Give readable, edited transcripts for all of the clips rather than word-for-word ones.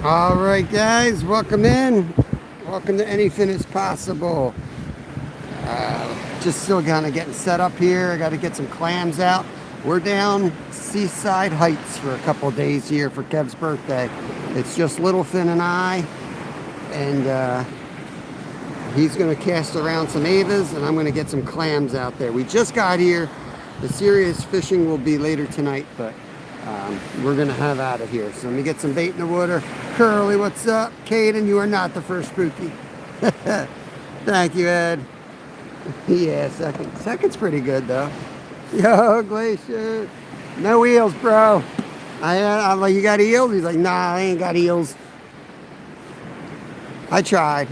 All right, guys, welcome in. Welcome to Anything is Possible. Just still kind of getting set up here. I got to get some clams out. We're down Seaside Heights for a couple of days here for Kev's birthday. It's just Littlefin and I, and he's going to cast around some Avas, and I'm going to get some clams out there. We just got here. The serious fishing will be later tonight, but we're going to have out of here. So let me get some bait in the water. Curly, what's up? Caden, you are not the first spooky. Thank you, Ed. Yeah, second. Second's pretty good, though. Yo, Glacier. No eels, bro. I'm like, you got eels? He's like, nah, I ain't got eels. I tried.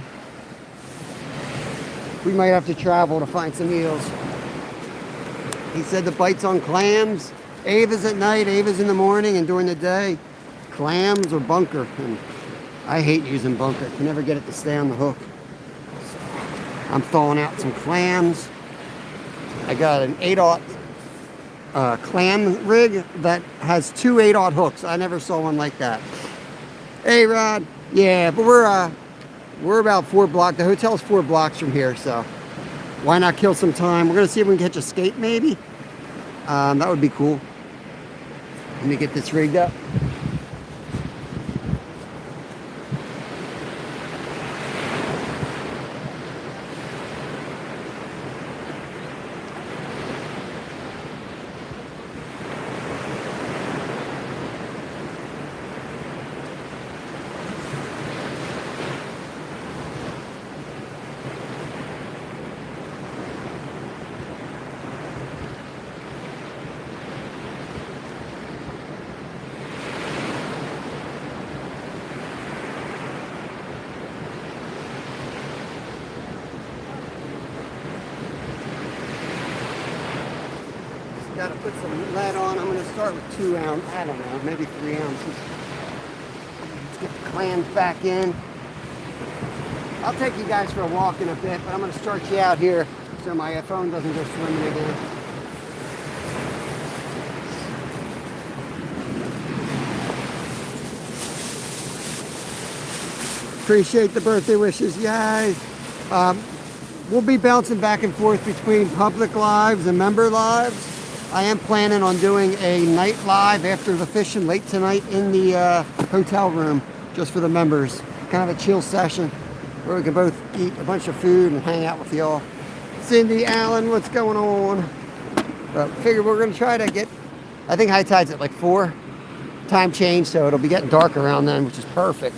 We might have to travel to find some eels. He said the bite's on clams. Ava's at night, Ava's in the morning, and during the day, clams or bunker. And I hate using bunker. I can never get it to stay on the hook. So I'm thawing out some clams. I got an 8/0 clam rig that has two 8/0 hooks. I never saw one like that. Hey, Rod. Yeah, but we're about 4 blocks. The hotel's 4 blocks from here, so why not kill some time? We're gonna see if we can catch a skate, maybe. That would be cool. Let me get this rigged up. Got to put some lead on. I'm going to start with 2 ounce. I don't know, maybe 3 ounces. Let's get the clams back in. I'll take you guys for a walk in a bit, but I'm going to start you out here so my phone doesn't go swimming again. Appreciate the birthday wishes, guys. We'll be bouncing back and forth between public lives and member lives. I am planning on doing a night live after the fishing late tonight in the hotel room, just for the members. Kind of a chill session where we can both eat a bunch of food and hang out with y'all. Cindy, Allen, what's going on? But figure we're going to try to get, I think high tide's at like 4 time change, so it'll be getting dark around then, which is perfect.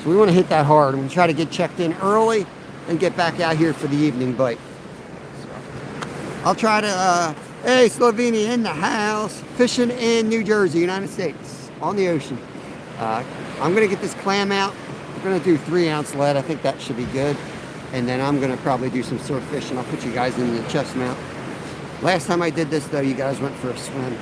So we want to hit that hard. I'm going to try to get checked in early and get back out here for the evening bite. So I'll try to, hey, Slovenia in the house. Fishing in New Jersey, United States, on the ocean. I'm going to get this clam out. We're going to do 3 ounce lead. I think that should be good. And then I'm going to probably do some surf fishing. I'll put you guys in the chest mount. Last time I did this, though, you guys went for a swim.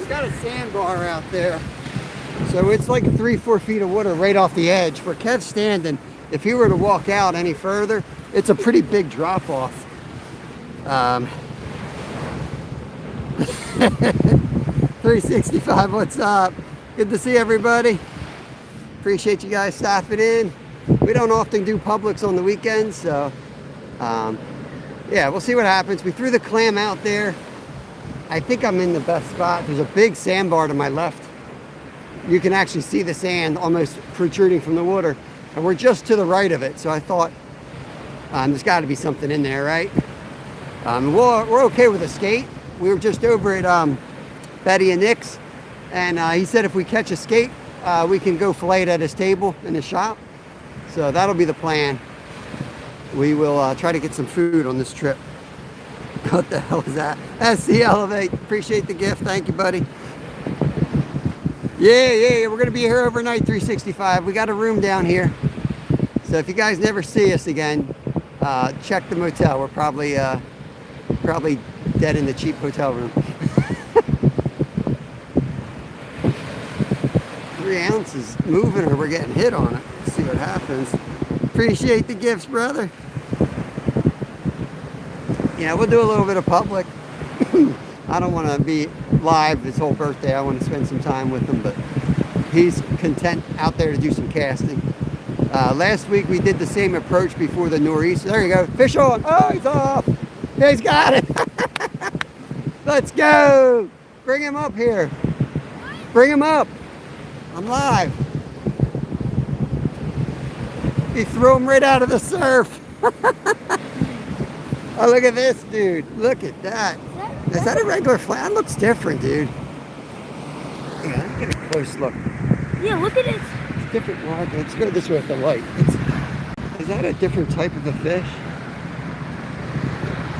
Got a sandbar out there, so it's like 3-4 feet of water right off the edge. Where Kev's standing, if he were to walk out any further, it's a pretty big drop off. 365, what's up? Good to see everybody. Appreciate you guys stopping in. We don't often do Publix on the weekends, so yeah, we'll see what happens. We threw the clam out there. I think I'm in the best spot. There's a big sandbar to my left. You can actually see the sand almost protruding from the water. And we're just to the right of it. So I thought There's got to be something in there, right? We're okay with a skate. We were just over at Betty and Nick's, and he said if we catch a skate, we can go fillet it at his table in his shop. So that'll be the plan. We will try to get some food on this trip. What the hell is that? SC Elevate. Appreciate the gift. Thank you, buddy. Yeah. We're going to be here overnight, 365. We got a room down here. So if you guys never see us again, check the motel. We're probably dead in the cheap hotel room. 3 ounces moving or we're getting hit on it. Let's see what happens. Appreciate the gifts, brother. Yeah, we'll do a little bit of public. I don't want to be live his whole birthday. I want to spend some time with him, but he's content out there to do some casting. Last week we did the same approach before the nor'easter. There you go. Fish on. Oh, he's off. Yeah, he's got it. Let's go. Bring him up here. Bring him up. I'm live. He threw him right out of the surf. Oh, look at this, dude. Look at that. Is that a regular flat? That looks different, dude. Yeah, let me get a close look. Yeah, look at it. It's different. Well, let's go this way with the light. Is that a different type of a fish?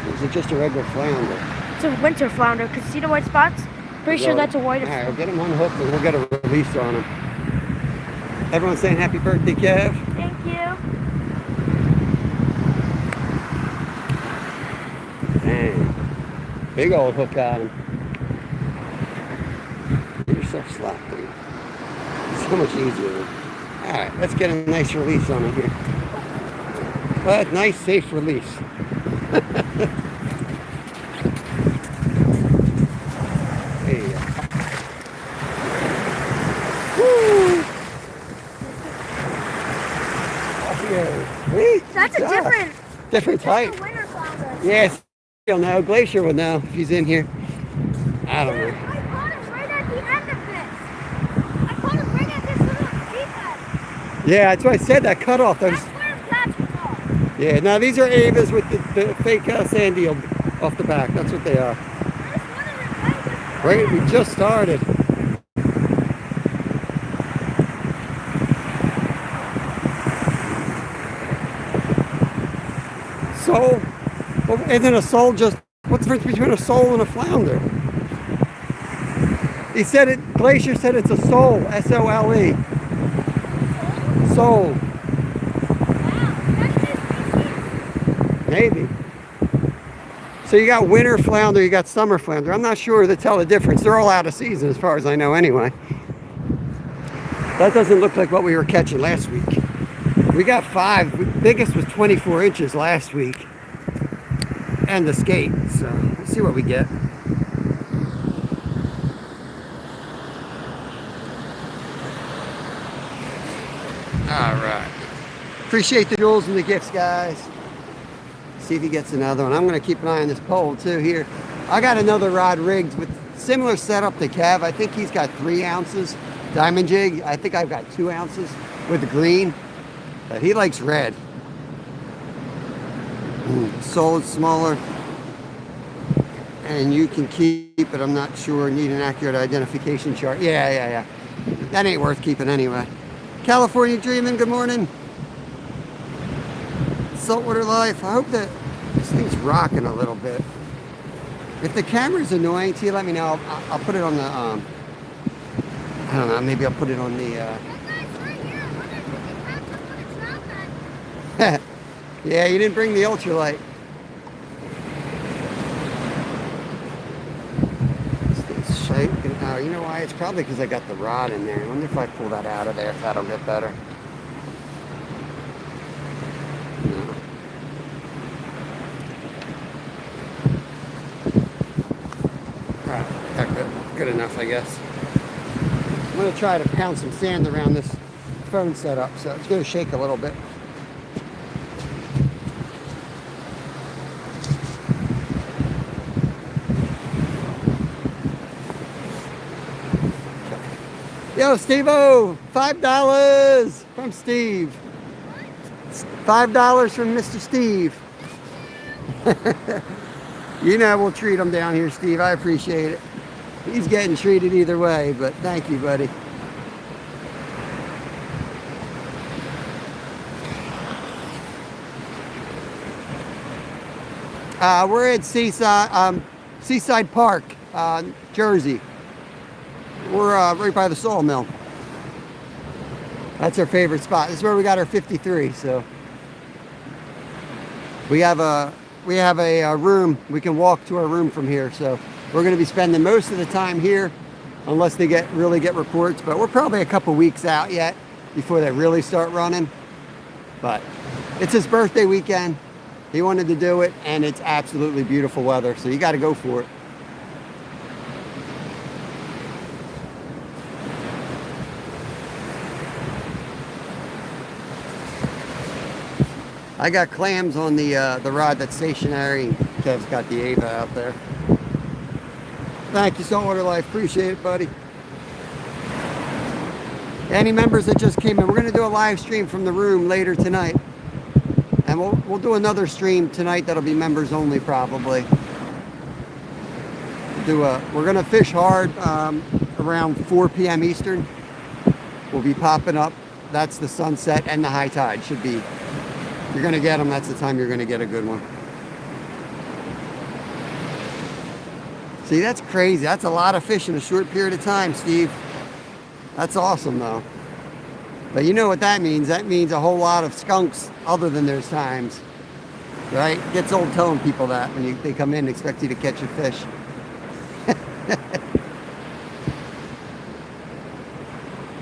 Or is it just a regular flounder? It's a winter flounder. Cause see the white spots? Pretty sure that's a white. All right, we'll get him unhooked and we'll get a release on him. Everyone saying happy birthday, Kev. Thank you. Dang. Big old hook on him. Get yourself slapped, dude. So much easier. Alright, let's get a nice release on him here. But nice, safe release. There you go. Woo! Off you go. Sweet. That's a different type. That's a winter flounder. Yes. He'll know. Glacier will know if he's in here. I don't know. I caught him right at the end of this. I caught him right at this little deep end. Yeah, that's why I said that cutoff. That's where his catch was off. Yeah, now these are Avas with the fake sand eel off the back. That's what they are. Right, we just started. Sole? Well, isn't a sole just, what's the difference between a sole and a flounder? He said it, Glacier said it's a sole, S-O-L-E. Sole. Maybe. So you got winter flounder, you got summer flounder. I'm not sure to tell the difference. They're all out of season as far as I know anyway. That doesn't look like what we were catching last week. We got 5. The biggest was 24 inches last week. And the skate. So let's see what we get. All right. Appreciate the jewels and the gifts, guys. See if he gets another one. I'm going to keep an eye on this pole too here. I got another rod rigged with similar setup to Kev. I think he's got 3 ounces diamond jig. I think I've got 2 ounces with the green. But he likes red. Sole is smaller. And you can keep it. I'm not sure. Need an accurate identification chart. Yeah. That ain't worth keeping anyway. California Dreaming, good morning. Saltwater Life. I hope that this thing's rocking a little bit. If the camera's annoying to you, let me know. I'll put it on the, I don't know, maybe I'll put it on the, yeah, you didn't bring the ultralight. It's shaking. Oh, you know why? It's probably because I got the rod in there. I wonder if I pull that out of there, if that'll get better. No. Right, good enough, I guess. I'm going to try to pound some sand around this phone setup, so it's going to shake a little bit. Yo, Steve-O, $5 from Steve. $5 from Mr. Steve. You know we'll treat him down here, Steve. I appreciate it. He's getting treated either way, but thank you, buddy. We're at Seaside Park, Jersey. We're right by the sawmill. That's our favorite spot. This is where we got our 53. So we have a room. We can walk to our room from here. So we're going to be spending most of the time here, unless they really get reports. But we're probably a couple weeks out yet before they really start running. But it's his birthday weekend. He wanted to do it, and it's absolutely beautiful weather, so you got to go for it. I got clams on the rod that's stationary. Kev's got the Ava out there. Thank you, Saltwater Life. Appreciate it, buddy. Any members that just came in, we're going to do a live stream from the room later tonight. And we'll do another stream tonight that'll be members only, probably. We're gonna fish hard around 4 p.m. Eastern. We'll be popping up. That's the sunset and the high tide. Should be. You're gonna get them. That's the time you're gonna get a good one. See, that's crazy. That's a lot of fish in a short period of time, Steve. That's awesome, though. But you know what that means? That means a whole lot of skunks other than those times, right? Gets old telling people that when they come in and expect you to catch a fish.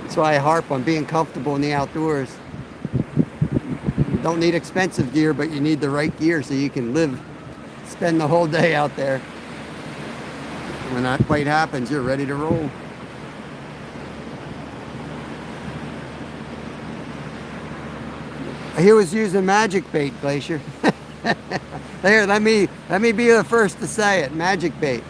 That's why I harp on being comfortable in the outdoors. You don't need expensive gear, but you need the right gear so you can spend the whole day out there. When that bite happens, you're ready to roll. He was using magic bait, Glacier. There, let me be the first to say it. Magic bait.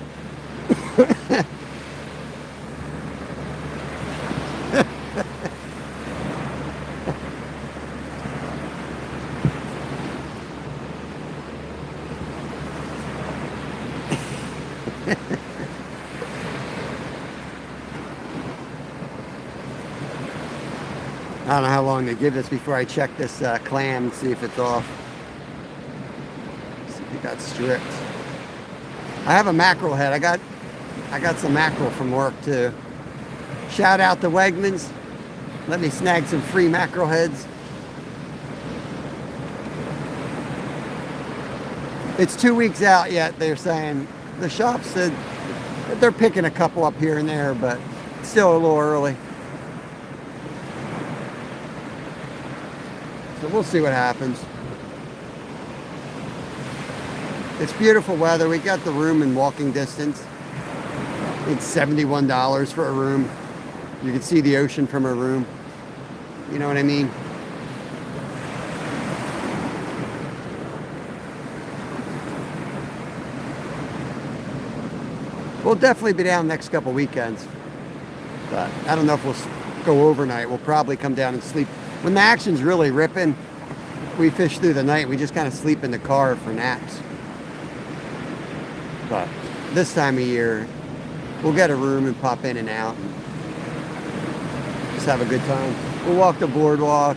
I don't know how long to give this before I check this clam, see if it's off. See if it got stripped. I have a mackerel head. I got some mackerel from work too. Shout out to Wegmans. Let me snag some free mackerel heads. It's 2 weeks out yet, they're saying. The shop said they're picking a couple up here and there, but still a little early. So we'll see what happens. It's beautiful weather. We got the room in walking distance. It's $71 for a room. You can see the ocean from a room. You know what I mean? We'll definitely be down next couple weekends. But I don't know if we'll go overnight. We'll probably come down and sleep. When the action's really ripping, we fish through the night. We just kind of sleep in the car for naps. But this time of year, we'll get a room and pop in and out. And just have a good time. We'll walk the boardwalk.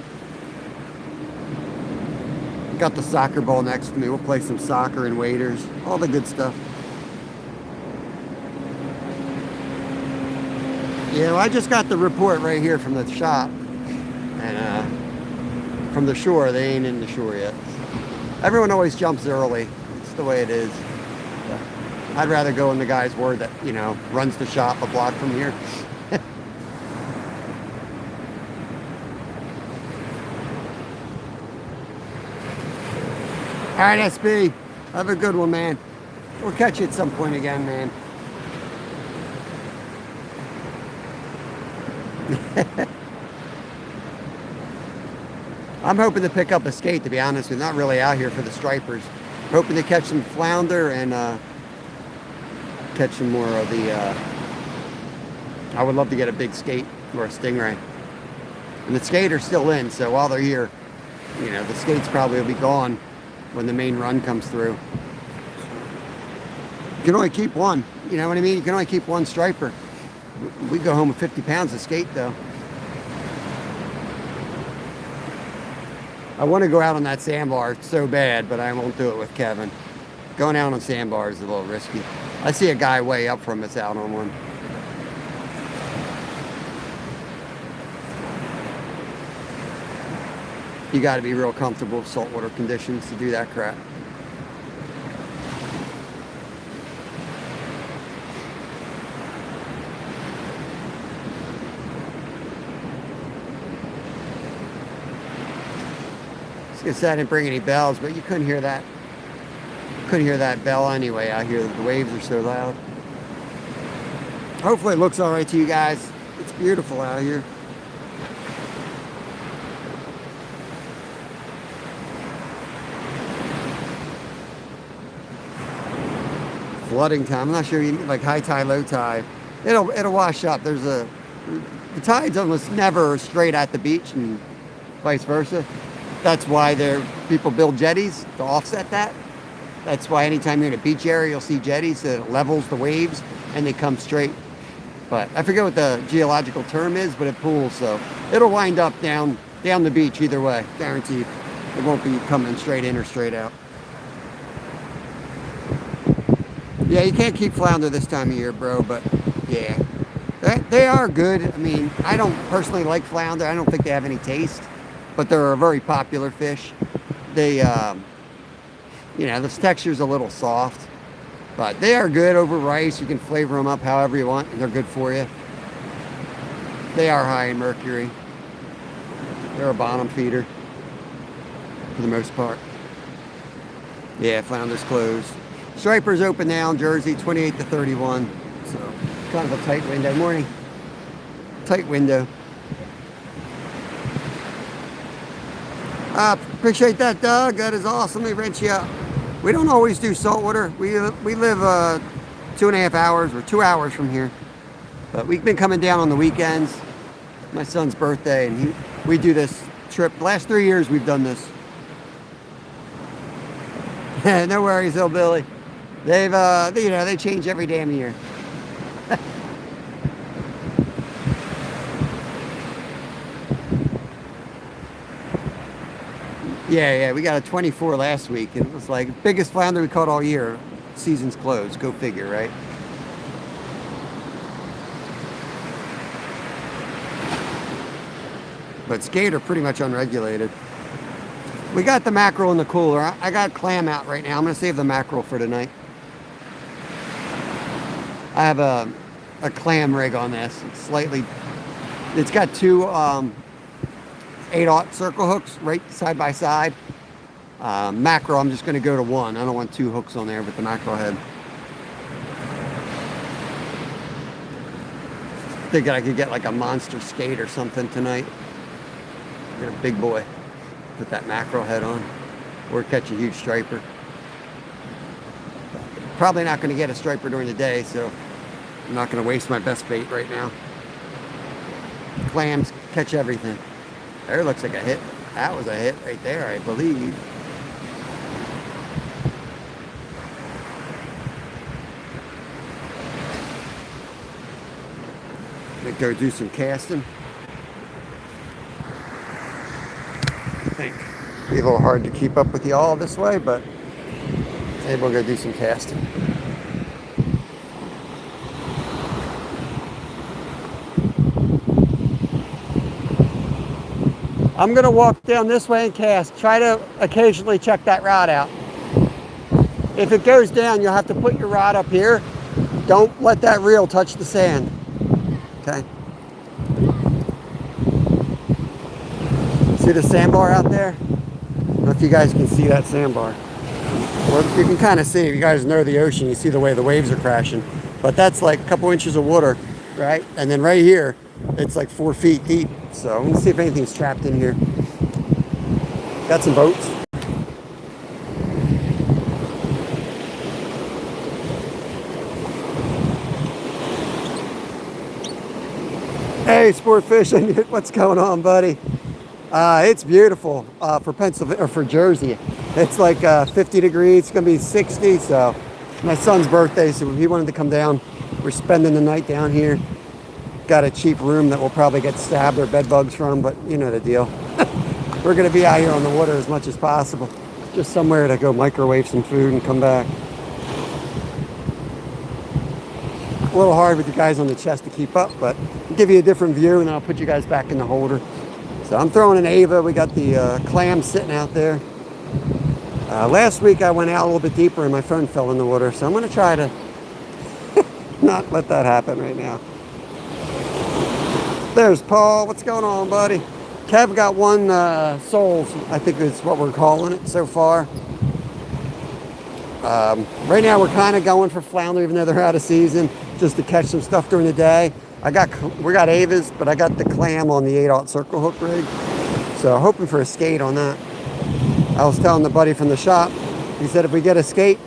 Got the soccer ball next to me. We'll play some soccer and waders. All the good stuff. Yeah, well, I just got the report right here from the shop. And from the shore, they ain't in the shore yet. Everyone always jumps early. It's the way it is. But I'd rather go in the guy's word that, you know, runs the shop a block from here. All right, SB. Have a good one, man. We'll catch you at some point again, man. I'm hoping to pick up a skate, to be honest with you. Not really out here for the stripers. Hoping to catch some flounder and catch some more of the... I would love to get a big skate or a stingray. And the skate are still in, so while they're here, you know, the skates probably will be gone when the main run comes through. You can only keep one, you know what I mean? You can only keep one striper. We go home with 50 pounds of skate though. I want to go out on that sandbar so bad, but I won't do it with Kevin. Going out on sandbar is a little risky. I see a guy way up from us out on one. You got to be real comfortable with saltwater conditions to do that crap. I guess I didn't bring any bells, but you couldn't hear that. Couldn't hear that bell anyway out here. The waves are so loud. Hopefully it looks all right to you guys. It's beautiful out here. Flooding time. I'm not sure, like high tide, low tide. It'll wash up. The tide's almost never straight at the beach and vice versa. That's why people build jetties to offset that. That's why anytime you're in a beach area, you'll see jetties that levels the waves and they come straight. But I forget what the geological term is, but it pools, so it'll wind up down the beach either way, guaranteed. It won't be coming straight in or straight out. Yeah, you can't keep flounder this time of year, bro, but yeah. They are good. I mean, I don't personally like flounder. I don't think they have any taste, but they're a very popular fish. They, you know, this texture's a little soft, but they are good over rice. You can flavor them up however you want, and they're good for you. They are high in mercury. They're a bottom feeder for the most part. Yeah, flounder's closed. Striper's open now in Jersey, 28 to 31. So kind of a tight window. Morning. Tight window. Appreciate that, Doug. That is awesome. They rent you out. We don't always do saltwater. We live 2.5 hours or 2 hours from here. But we've been coming down on the weekends. My son's birthday, and we do this trip. The last 3 years we've done this. No worries, hillbilly. They've, you know, they change every damn year. Yeah, we got a 24 last week, and it was like biggest flounder we caught all year. Season's closed. Go figure, right? But skate are pretty much unregulated. We got the mackerel in the cooler. I got clam out right now. I'm gonna save the mackerel for tonight. I have a clam rig on this. It's got two 8/0 circle hooks right side by side. Mackerel, I'm just going to go to one. I don't want two hooks on there with the mackerel head. Thinking I could get like a monster skate or something tonight. Get a big boy. Put that mackerel head on. Or catch a huge striper. Probably not going to get a striper during the day, so I'm not going to waste my best bait right now. Clams catch everything. There looks like a hit. That was a hit right there, I believe. Let's go do some casting. I think it'll be a little hard to keep up with you all this way, but maybe we'll go do some casting. I'm going to walk down this way and cast. Try to occasionally check that rod out. If it goes down, you'll have to put your rod up here. Don't let that reel touch the sand. Okay? See the sandbar out there? I don't know if you guys can see that sandbar. Well, you can kind of see, if you guys know the ocean, you see the way the waves are crashing. But that's like a couple inches of water, right? And then right here, it's like 4 feet deep. So I'm gonna see if anything's trapped in here. Got some boats. Hey, sport fishing, what's going on, buddy? It's beautiful for Pennsylvania or for Jersey. It's like 50 degrees. It's gonna be 60. So my son's birthday, so he wanted to come down. We're spending the night down here. Got a cheap room that we'll probably get stabbed or bed bugs from, but you know the deal. We're gonna be out here on the water as much as possible. Just somewhere to go microwave some food and come back. A little hard with you guys on the chest to keep up, but I'll give you a different view and then I'll put you guys back in the holder. So I'm throwing an Ava. We got the clam sitting out there. Last week I went out a little bit deeper and my phone fell in the water, so I'm gonna try to not let that happen right now. There's Paul. What's going on, buddy? Kev got one soles, I think is what we're calling it so far. Right now we're kind of going for flounder, even though they're out of season, just to catch some stuff during the day. We got Avas, but I got the clam on the 8/0 circle hook rig, so hoping for a skate on that. I was telling the buddy from the shop, he said if we get a skate,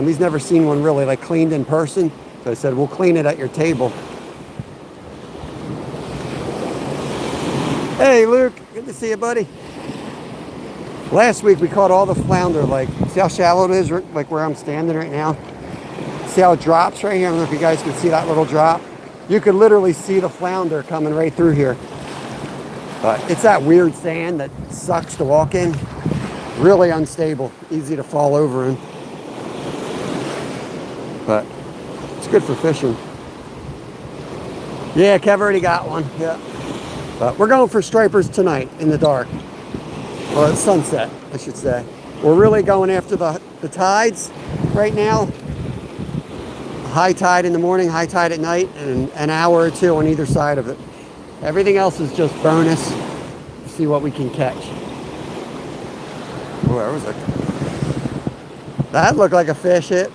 he's never seen one really like cleaned in person, so I said we'll clean it at your table. Hey Luke, good to see you, buddy. Last week we caught all the flounder, like, see how shallow it is, like where I'm standing right now? See how it drops right here? I don't know if you guys can see that little drop. You could literally see the flounder coming right through here. But it's that weird sand that sucks to walk in. Really unstable, easy to fall over in. But it's good for fishing. Yeah, Kev already got one, yeah. But we're going for stripers tonight in the dark. Or at sunset, I should say. We're really going after the tides right now. High tide in the morning, high tide at night, and an hour or two on either side of it. Everything else is just bonus. See what we can catch. Where was it? That looked like a fish hit.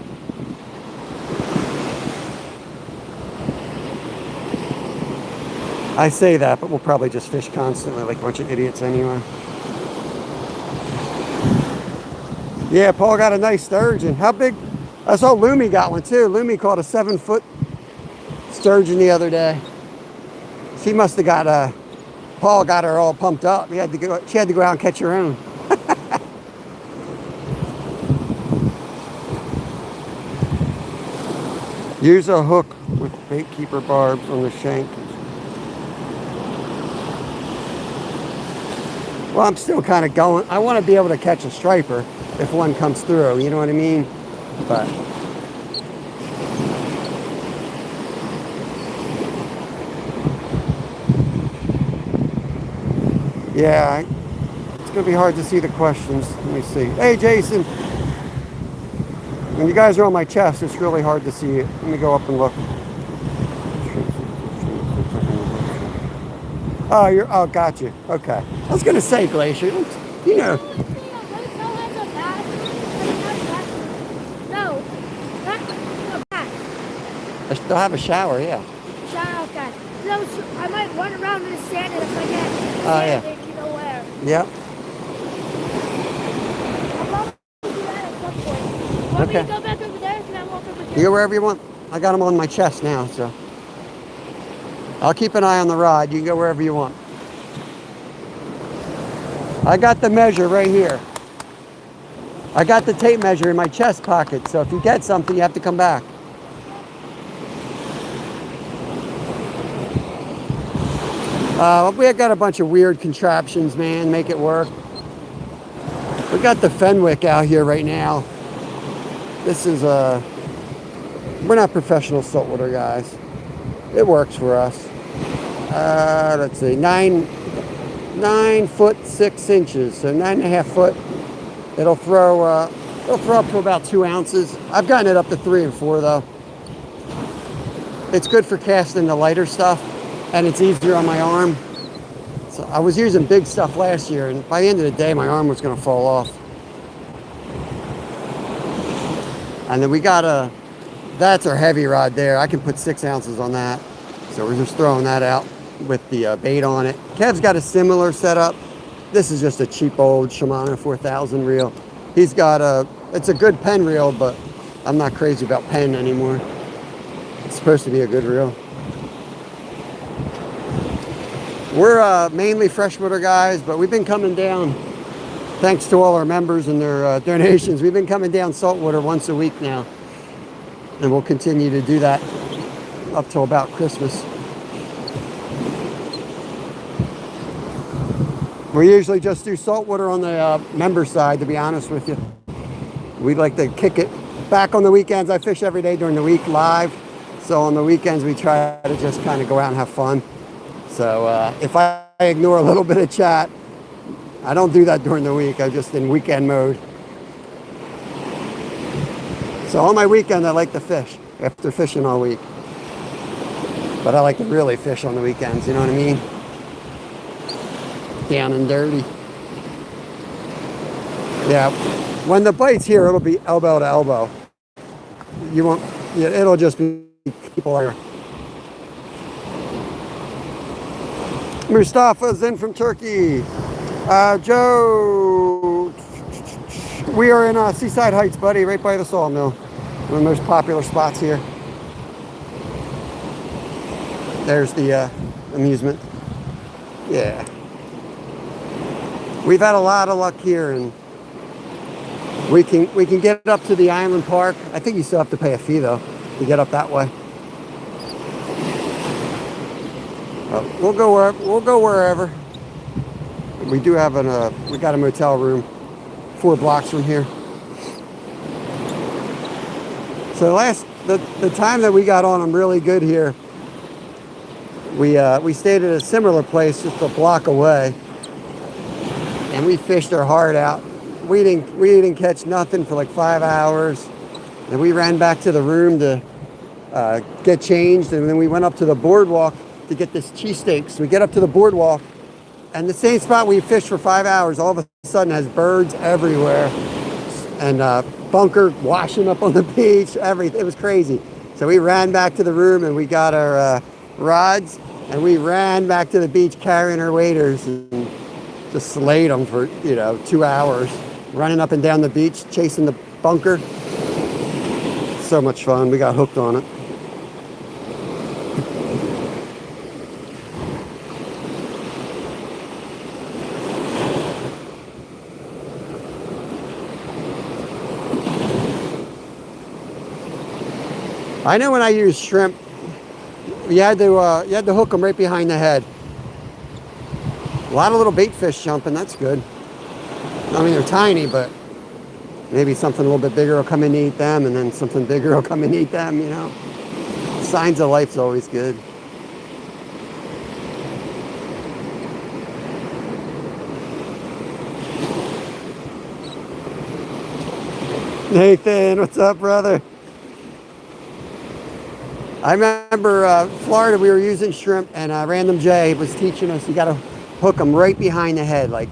I say that, but we'll probably just fish constantly like a bunch of idiots anyway. Yeah, Paul got a nice sturgeon. How big? I saw Lumi got one too. Lumi caught a 7-foot sturgeon the other day. She must have got Paul got her all pumped up. She had to go out and catch her own. Use a hook with bait keeper barbs on the shank. Well, I'm still kind of going. I want to be able to catch a striper if one comes through, you know what I mean? But yeah, it's going to be hard to see the questions. Let me see. Hey, Jason. When you guys are on my chest, it's really hard to see it. Let me go up and look. Oh, got you. Okay. I was going to say, Glacier, you know. No, not a bath. They'll have a shower, yeah. Shower, okay. I might run around in the sand and if I get yeah. sand, you know where. Yep. I'll probably do that at some point. Want me to go back over there? Can I walk over there? You go wherever you want. I got them on my chest now, so. I'll keep an eye on the rod. You can go wherever you want. I got the measure right here. I got the tape measure in my chest pocket, so if you get something, you have to come back. We got a bunch of weird contraptions, man, make it work. We got the Fenwick out here right now. This is we're not professional saltwater guys. It works for us. Let's see, 9 foot 6 inches, so 9.5 foot. It'll throw up to about 2 ounces. I've gotten it up to 3 and 4 though. It's good for casting the lighter stuff, and it's easier on my arm. So I was using big stuff last year, and by the end of the day, my arm was going to fall off. And then we got that's our heavy rod there. I can put 6 ounces on that. So we're just throwing that out with the bait on it. Kev's got a similar setup. This is just a cheap old Shimano 4000 reel. He's got it's a good pen reel, but I'm not crazy about pen anymore. It's supposed to be a good reel. We're mainly freshwater guys, but we've been coming down, thanks to all our members and their donations, we've been coming down saltwater once a week now. And we'll continue to do that up till about Christmas. We usually just do saltwater on the member side, to be honest with you. We like to kick it back on the weekends. I fish every day during the week live. So on the weekends, we try to just kind of go out and have fun. So if I ignore a little bit of chat, I don't do that during the week. I'm just in weekend mode. So on my weekend, I like to fish after fishing all week. But I like to really fish on the weekends, you know what I mean? Down and dirty. Yeah, when the bite's here, it'll be elbow to elbow. You won't, it'll just be people there. Mustafa's in from Turkey. Joe, we are in Seaside Heights, buddy, right by the sawmill. One of the most popular spots here. There's the amusement. Yeah. We've had a lot of luck here, and we can get up to the island park. I think you still have to pay a fee though to get up that way. We'll go wherever. We do have we got a motel room 4 blocks from here. So the time that we got on them really good here, we stayed at a similar place just a block away, and we fished our heart out. We didn't catch nothing for like 5 hours, and we ran back to the room to get changed, and then we went up to the boardwalk to get this cheesesteaks. We get up to the boardwalk, and the same spot we fished for 5 hours all of a sudden has birds everywhere, and bunker washing up on the beach. Everything, it was crazy. So we ran back to the room, and we got our rods, and we ran back to the beach carrying our waders and just slayed them for 2 hours, running up and down the beach chasing the bunker. So much fun. We got hooked on it. I know when I use shrimp, you had to hook them right behind the head. A lot of little bait fish jumping. That's good. I mean, they're tiny, but maybe something a little bit bigger will come in and eat them, and then something bigger will come and eat them. Signs of life's always good. Nathan, what's up, brother? I remember Florida, we were using shrimp, and Random J was teaching us you got to hook them right behind the head, like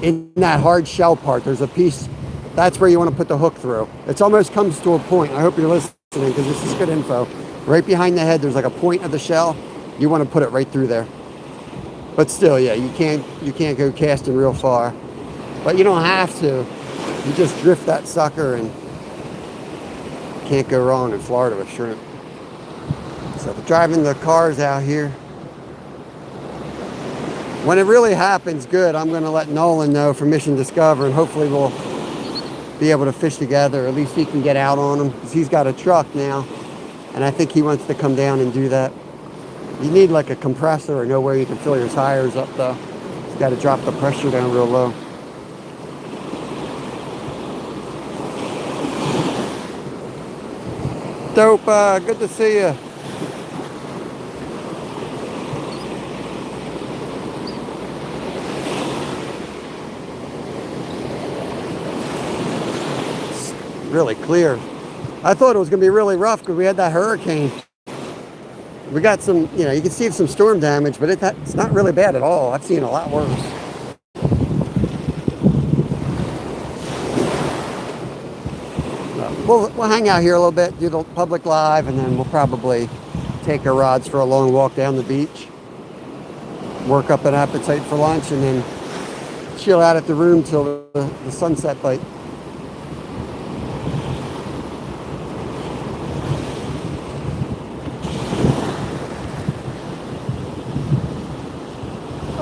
in that hard shell part. There's a piece, that's where you want to put the hook through. It almost comes to a point. I hope you're listening, because this is good info. Right behind the head, there's like a point of the shell. You want to put it right through there. But still, yeah, you can't go casting real far. But you don't have to. You just drift that sucker, and can't go wrong in Florida with shrimp. So driving the cars out here. When it really happens good, I'm going to let Nolan know from Mission Discover, and hopefully we'll be able to fish together. At least he can get out on them, because he's got a truck now, and I think he wants to come down and do that. You need like a compressor or nowhere you can fill your tires up though. You've got to drop the pressure down real low. Dope, good to see you. Really clear. I thought it was going to be really rough because we had that hurricane. We got some, you can see some storm damage, but it's not really bad at all. I've seen a lot worse. We'll hang out here a little bit, do the public live, and then we'll probably take our rods for a long walk down the beach, work up an appetite for lunch, and then chill out at the room till the sunset bite.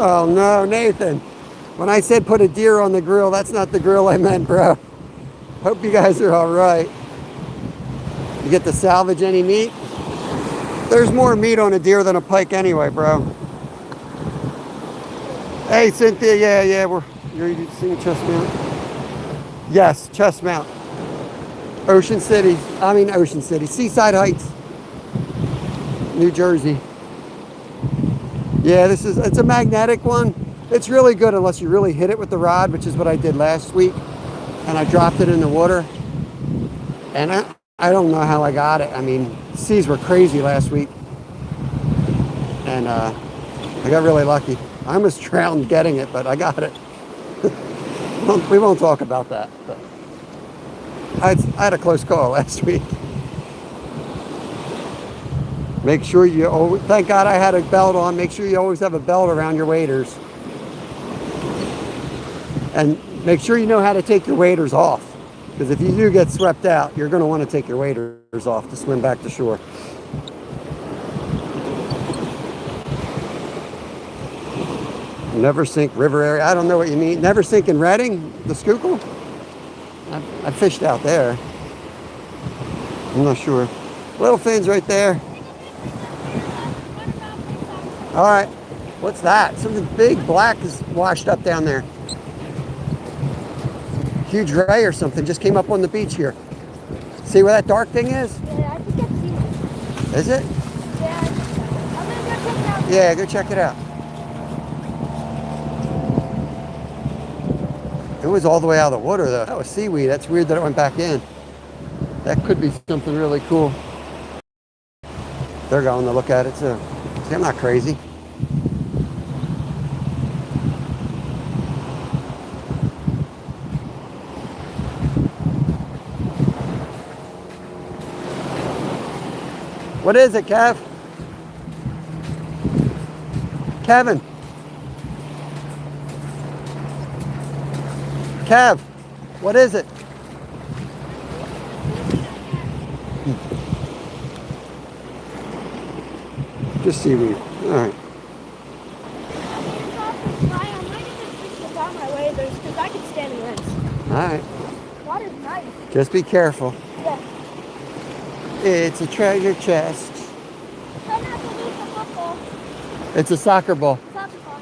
Oh no, Nathan. When I said put a deer on the grill, that's not the grill I meant, bro. Hope you guys are all right. You get to salvage any meat? There's more meat on a deer than a pike anyway, bro. Hey, Cynthia, yeah, you're seeing chest mount? Yes, chest mount. Ocean City, Seaside Heights, New Jersey. Yeah, it's a magnetic one. It's really good unless you really hit it with the rod, which is what I did last week. And I dropped it in the water. And I don't know how I got it. I mean, seas were crazy last week. And I got really lucky. I almost drowned getting it, but I got it. We won't talk about that. But I had a close call last week. Make sure you always, thank God I had a belt on. Make sure you always have a belt around your waders. And make sure you know how to take your waders off. Because if you do get swept out, you're going to want to take your waders off to swim back to shore. Never sink river area. I don't know what you mean. Never sink in Redding, the Schuylkill? I fished out there. I'm not sure. Little fins right there. All right. What's that? Something big black is washed up down there. Huge ray or something just came up on the beach here. See where that dark thing is? Yeah, I think I've seen it. Is it? Yeah, I'm gonna go check it out. Yeah, go check it out. It was all the way out of the water though. That was seaweed. That's weird that it went back in. That could be something really cool. They're going to look at it too. See, I'm not crazy. What is it, Kev? Kevin. Kev, what is it? Just seaweed. All right. I might even just on my waders because I can stand the winds. All right. Water's nice. Just be careful. Yeah. It's a treasure chest. Try not to lose the football. It's a soccer ball. Soccer ball.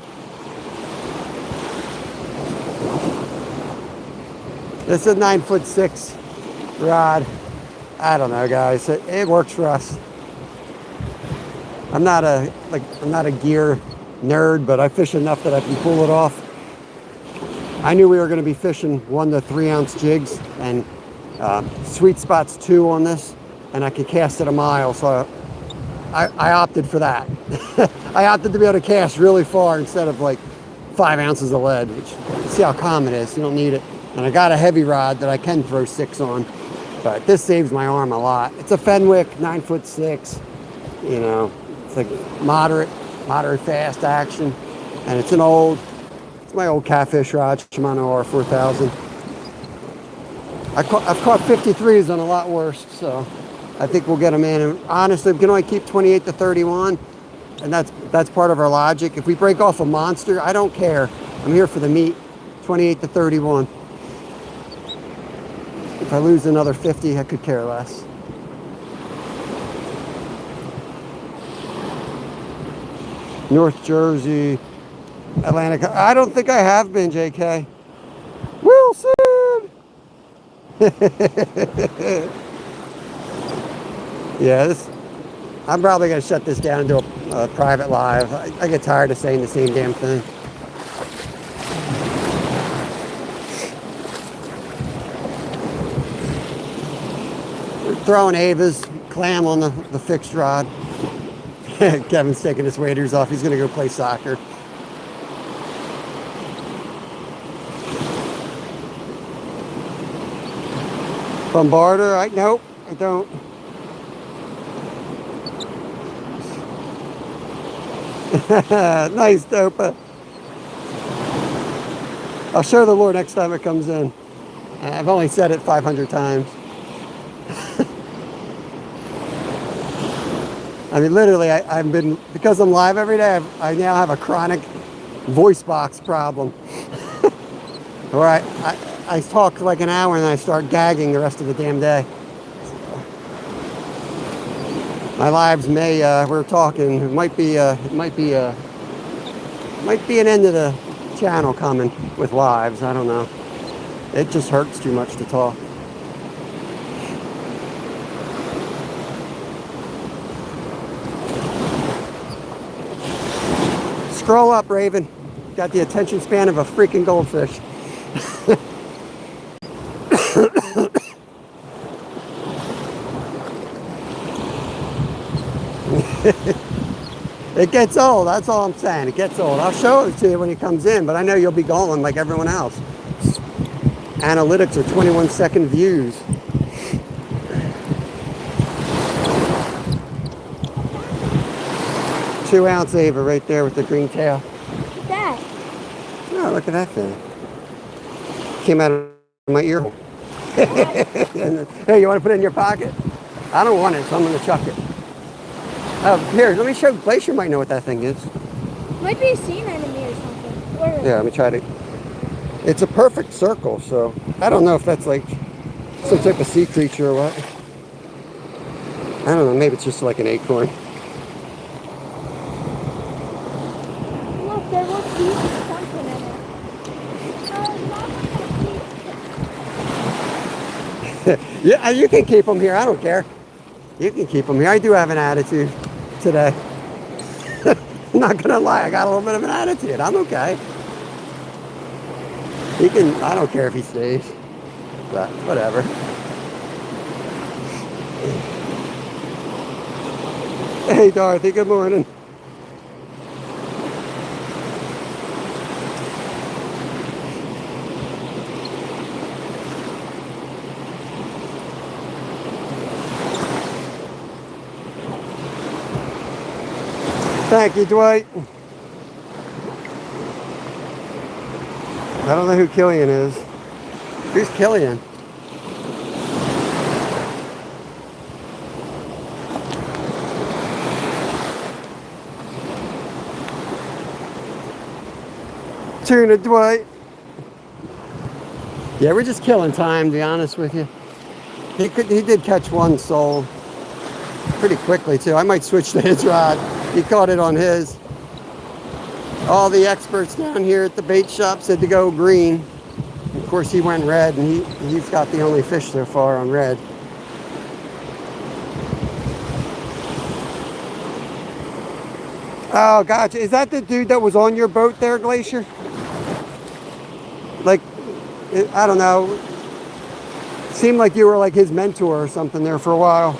This is a 9'6" rod. I don't know, guys. It works for us. I'm not a gear nerd, but I fish enough that I can pull it off. I knew we were going to be fishing 1 to 3 ounce jigs, and sweet spot's 2 on this, and I could cast it a mile, so I opted for that. I opted to be able to cast really far instead of like 5 ounces of lead, which you see how calm it is. You don't need it. And I got a heavy rod that I can throw 6 on, but this saves my arm a lot. It's a Fenwick 9'6". You know, it's like moderate fast action, and it's my old catfish rod, Shimano R4000. I've caught 53s on a lot worse, so I think we'll get them in. And honestly, we can only keep 28 to 31, and that's part of our logic. If we break off a monster, I don't care. I'm here for the meat. 28 to 31. If I lose another 50, I could care less. North Jersey, Atlantic. I don't think I have been, JK. Wilson! Yeah, I'm probably going to shut this down and do a private live. I get tired of saying the same damn thing. We're throwing Ava's clam on the fixed rod. Kevin's taking his waders off. He's going to go play soccer. Bombarder? Nope, I don't. Nice, Dopa. I'll show the lure next time it comes in. I've only said it 500 times. I mean, literally, I've been, because I'm live every day, I now have a chronic voice box problem. Or I talk like an hour and then I start gagging the rest of the damn day. My lives may, we're talking, it might be an end of the channel coming with lives. I don't know. It just hurts too much to talk. Scroll up, Raven. Got the attention span of a freaking goldfish. It gets old, that's all I'm saying. It gets old. I'll show it to you when he comes in, but I know you'll be going like everyone else. Analytics are 21-second views. Two-ounce Ava right there with the green tail. Look at that. Oh, look at that thing. Came out of my ear hole. Hey, you want to put it in your pocket? I don't want it, so I'm going to chuck it. Here, let me show. Glacier might know what that thing is. Might be a sea anemone or something. Yeah, let me try to. It's a perfect circle, so I don't know if that's like some type of sea creature or what. I don't know, maybe it's just like an acorn. Look, there looks to be something in it. Yeah, you can keep them here. I don't care. You can keep them here. I do have an attitude today. I'm not gonna lie, I got a little bit of an attitude. I'm okay. He can. I don't care if he stays, but whatever. Hey, Dorothy. Good morning. Thank you, Dwight. I don't know who Killian is. Who's Killian? Tuna, Dwight. Yeah, we're just killing time, to be honest with you. He did catch one sole pretty quickly, too. I might switch to his rod. He caught it on his. All the experts down here at the bait shop said to go green. Of course, he went red, and he's got the only fish so far on red. Oh, gotcha. Is that the dude that was on your boat there, Glacier? Like, I don't know. Seemed like you were like his mentor or something there for a while.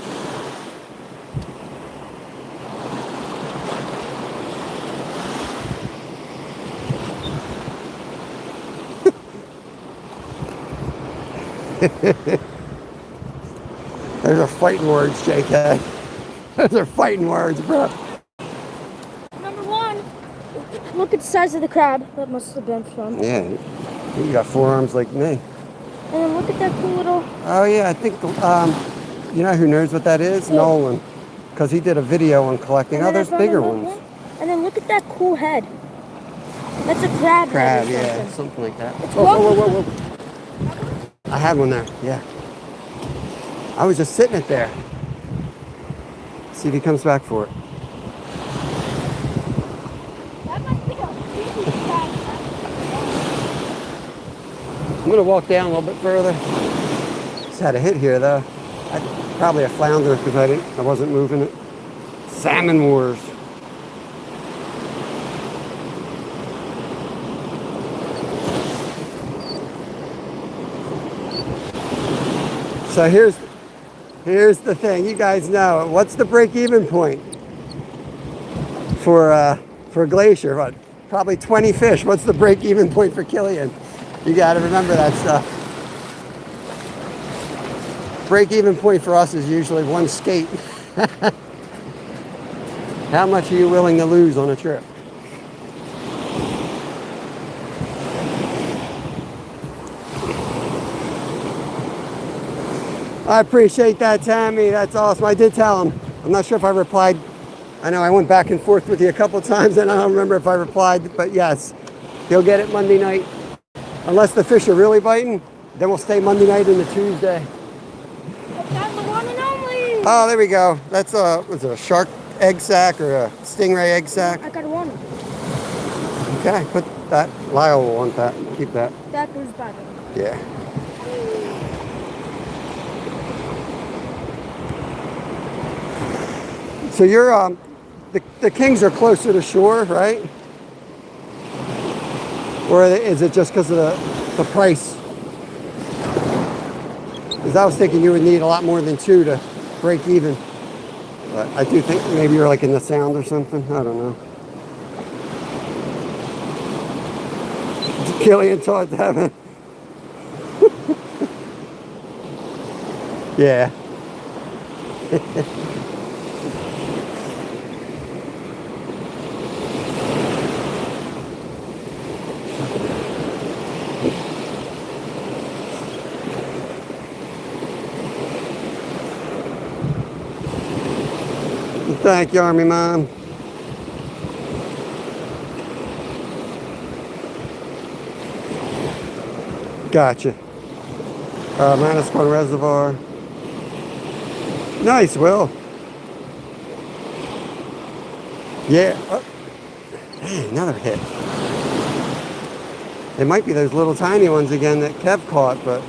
Those are fighting words, JK. Those are fighting words, bro. Number one, look at the size of the crab that must have been from. Yeah, you got forearms like me. And then look at that cool little... Oh yeah, I think, you know who knows what that is? Yeah. Nolan. Because he did a video on collecting. Oh, there's bigger ones. And then look at that cool head. That's a crab head or Yeah, something. something like that. It's Whoa. I had one there, yeah. I was just sitting it there. See if he comes back for it. That must be a huge crab. I'm going to walk down a little bit further. Just had a hit here, though. Probably a flounder because I wasn't moving it. Salmon Wars. So here's the thing. You guys know what's the break-even point for Glacier? What? Probably 20 fish. What's the break-even point for Killian? You got to remember that stuff. Break-even point for us is usually one skate. How much are you willing to lose on a trip? I appreciate that, Tammy. That's awesome. I did tell him. I'm not sure if I replied. I know I went back and forth with you a couple times, and I don't remember if I replied, but yes. He'll get it Monday night. Unless the fish are really biting, then we'll stay Monday night into Tuesday. That's the one and only. Oh, there we go. That's was it a shark egg sac or a stingray egg sac? I got one. Okay, put that. Lyle will want that. Keep that. That goes back. Yeah. So you're the kings are closer to shore, right? Or is it just because of the price? Because I was thinking you would need a lot more than 2 to break even. But I do think maybe you're like in the Sound or something. I don't know. Killian taught that. Yeah. Thank you, Army Mom. Gotcha. Manasquan Reservoir. Nice, Will. Yeah. Oh. Man, another hit. It might be those little tiny ones again that Kev caught, but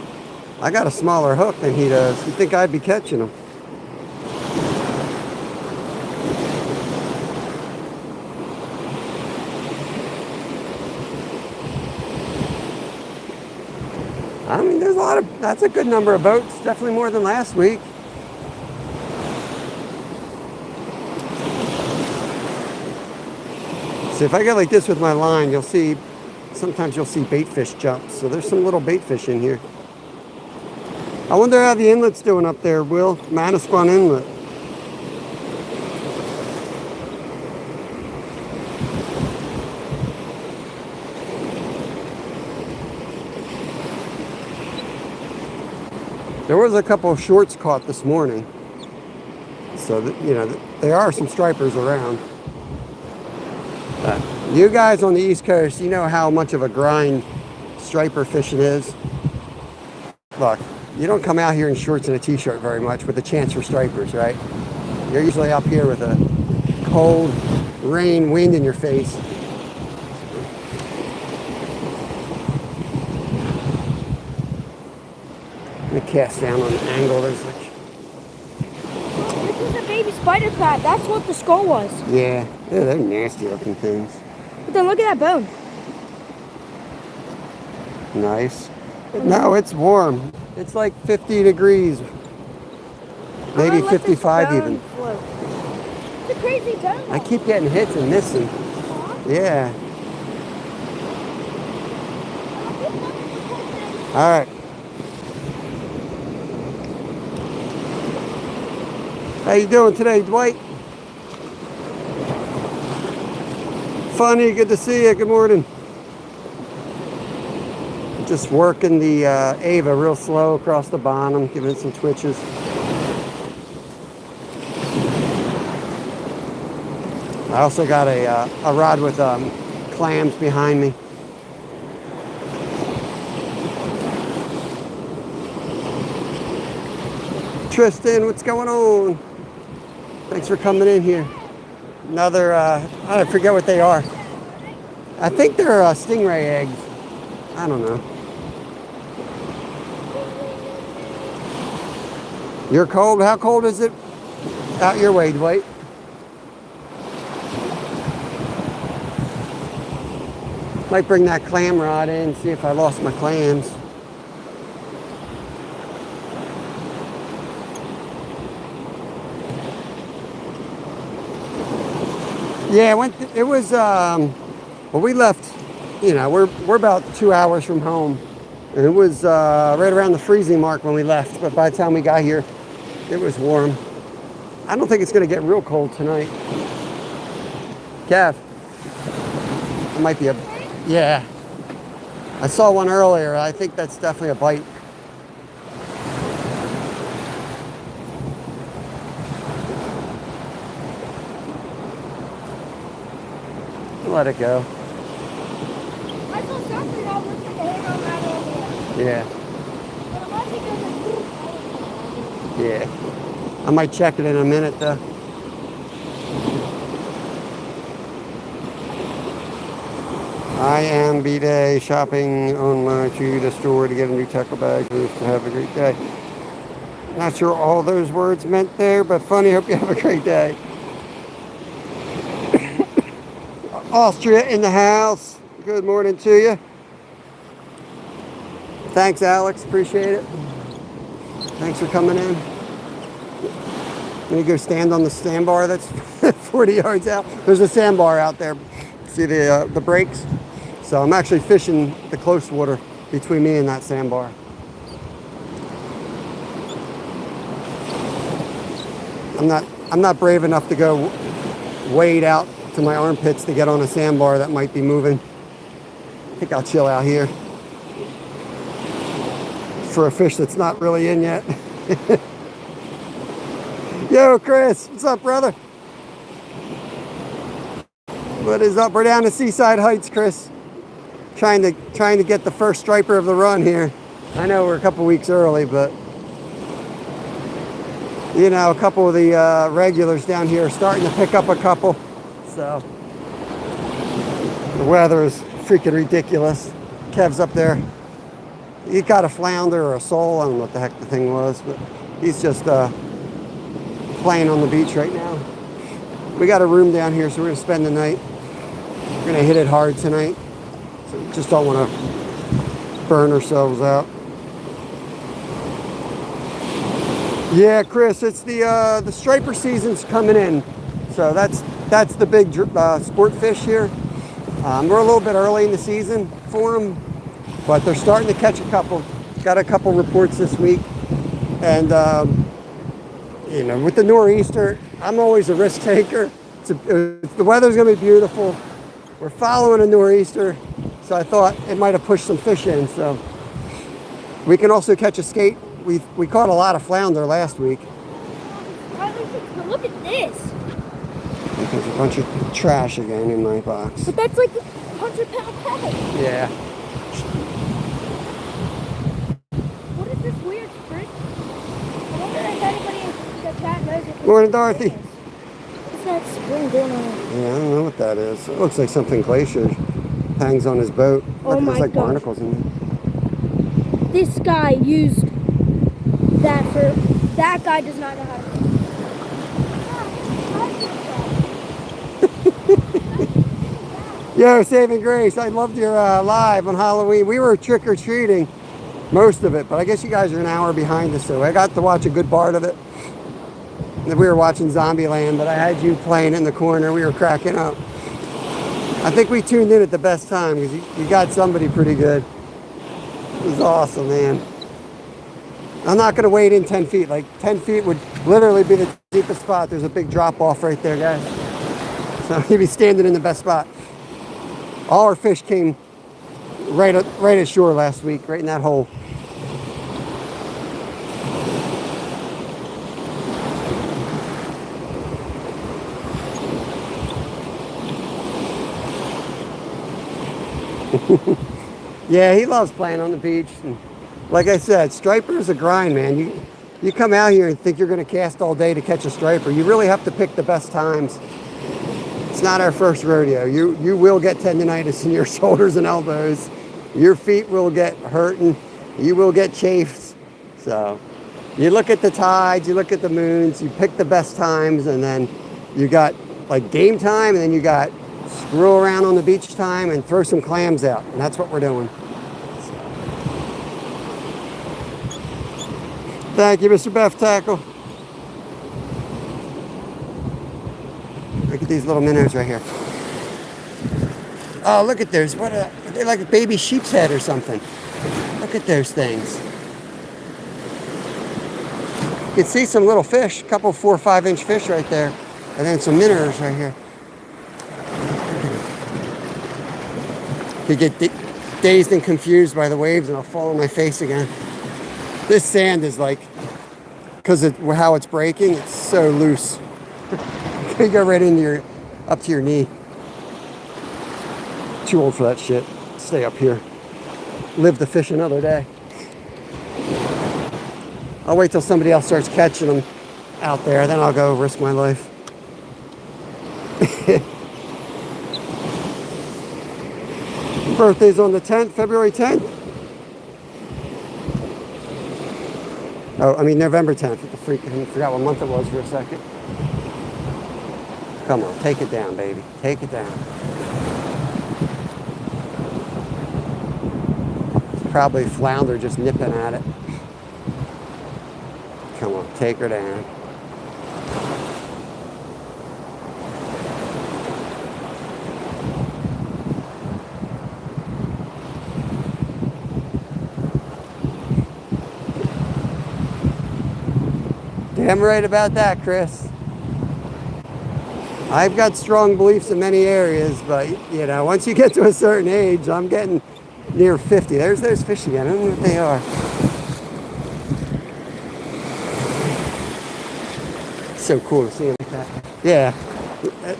I got a smaller hook than he does. You think I'd be catching them? I mean, there's a lot of, that's a good number of boats. Definitely more than last week. See, if I get like this with my line, you'll see, sometimes you'll see bait fish jump. So there's some little bait fish in here. I wonder how the inlet's doing up there, Will. Manasquan Inlet. There was a couple of shorts caught this morning. So, you know, there are some stripers around. You guys on the East Coast, you know how much of a grind striper fishing is. Look, you don't come out here in shorts and a t-shirt very much with a chance for stripers, right? You're usually up here with a cold, rain, wind in your face. Let me cast down on the angle. There's like... This is a baby spider crab. That's what the skull was. Yeah, they're nasty looking things. But then look at that bone. Nice. No, it's warm. It's like 50 degrees. Maybe 55 even. Float. It's a crazy bone. I keep getting hits and missing. Yeah. All right. How you doing today, Dwight? Funny, good to see you. Good morning. Just working the Ava real slow across the bottom, giving it some twitches. I also got a rod with clams behind me. Tristan, what's going on? Thanks for coming in here. Another, I forget what they are. I think they're stingray eggs. I don't know. You're cold? How cold is it out your way, Dwight? Might bring that clam rod in, see if I lost my clams. Yeah, it was, well, we left, you know, we're about 2 hours from home. And it was right around the freezing mark when we left. But by the time we got here, it was warm. I don't think it's going to get real cold tonight. Kev, it might be a, yeah. I saw one earlier. I think that's definitely a bite. Let it go. I Yeah. But unless it goes like, Yeah. I might check it in a minute though. I am B-Day shopping on my to the store to get a new tackle bag. Have a great day. Not sure all those words meant there, but funny. Hope you have a great day. Austria in the house. Good morning to you. Thanks, Alex. Appreciate it. Thanks for coming in. Let me go stand on the sandbar that's 40 yards out. There's a sandbar out there. See the breaks? So I'm actually fishing the close water between me and that sandbar. I'm not brave enough to go wade out to my armpits to get on a sandbar that might be moving. I think I'll chill out here for a fish that's not really in yet. Yo, Chris, what's up, brother? What is up? We're down to Seaside Heights, Chris. Trying to get the first striper of the run here. I know we're a couple weeks early, but you know, a couple of the regulars down here are starting to pick up a couple. So the weather is freaking ridiculous. Kev's up there. He got a flounder or a sole. I don't know what the heck the thing was, but he's just playing on the beach right now. We got a room down here, so we're gonna spend the night. We're gonna hit it hard tonight. So we just don't want to burn ourselves out. Yeah, Chris, it's the striper season's coming in, so that's the big sport fish here. We're a little bit early in the season for them, but they're starting to catch a couple. Got a couple reports this week, and you know, with the nor'easter, I'm always a risk taker. The weather's gonna be beautiful. We're following a nor'easter, so I thought it might have pushed some fish in. So we can also catch a skate. We caught a lot of flounder last week. look at this. There's a bunch of trash again in my box. But that's like a 100-pound package. Yeah. What is this weird spring? I wonder if anybody in the chat knows it. Morning, Dorothy. What's that spring going on? Yeah, I don't know what that is. It looks like something Glacier hangs on his boat. Oh Look, my there's like gosh. barnacles in it. This guy used that for... That guy does not know how to fish. Yo, Saving Grace, I loved your live on Halloween. We were trick-or-treating most of it, but I guess you guys are an hour behind us, so I got to watch a good part of it. We were watching Zombieland, but I had you playing in the corner. We were cracking up. I think we tuned in at the best time because you got somebody pretty good. It was awesome, man. I'm not going to wade in 10 feet. Like 10 feet would literally be the deepest spot. There's a big drop off right there, guys. So you'd be standing in the best spot. All our fish came right ashore last week, right in that hole. Yeah, he loves playing on the beach. And like I said, striper is a grind, man. You come out here and think you're going to cast all day to catch a striper. You really have to pick the best times. It's not our first rodeo. You will get tendonitis in your shoulders and elbows. Your feet will get hurting. You will get chafed. So you look at the tides, you look at the moons, you pick the best times, and then you got like game time, and then you got screw around on the beach time and throw some clams out. And that's what we're doing. Thank you, Mr. Beff Tackle. Look at these little minnows right here. Oh, look at those. They're like a baby sheep's head or something. Look at those things. You can see some little fish, a couple 4 or 5 inch fish right there. And then some minnows right here. You get dazed and confused by the waves and I'll fall on my face again. This sand is like, because of how it's breaking, it's so loose. You go right into up to your knee. Too old for that shit. Stay up here. Live to fish another day. I'll wait till somebody else starts catching them out there, then I'll go risk my life. Birthday's on the 10th, February 10th. Oh, I mean November 10th. What the freak? I forgot what month it was for a second. Come on, take it down, baby. Take it down. It's probably flounder just nipping at it. Come on, take her down. Damn right about that, Chris. I've got strong beliefs in many areas, but you know, once you get to a certain age, I'm getting near 50. There's fish again. I don't know what they are. So cool to see them like that. Yeah.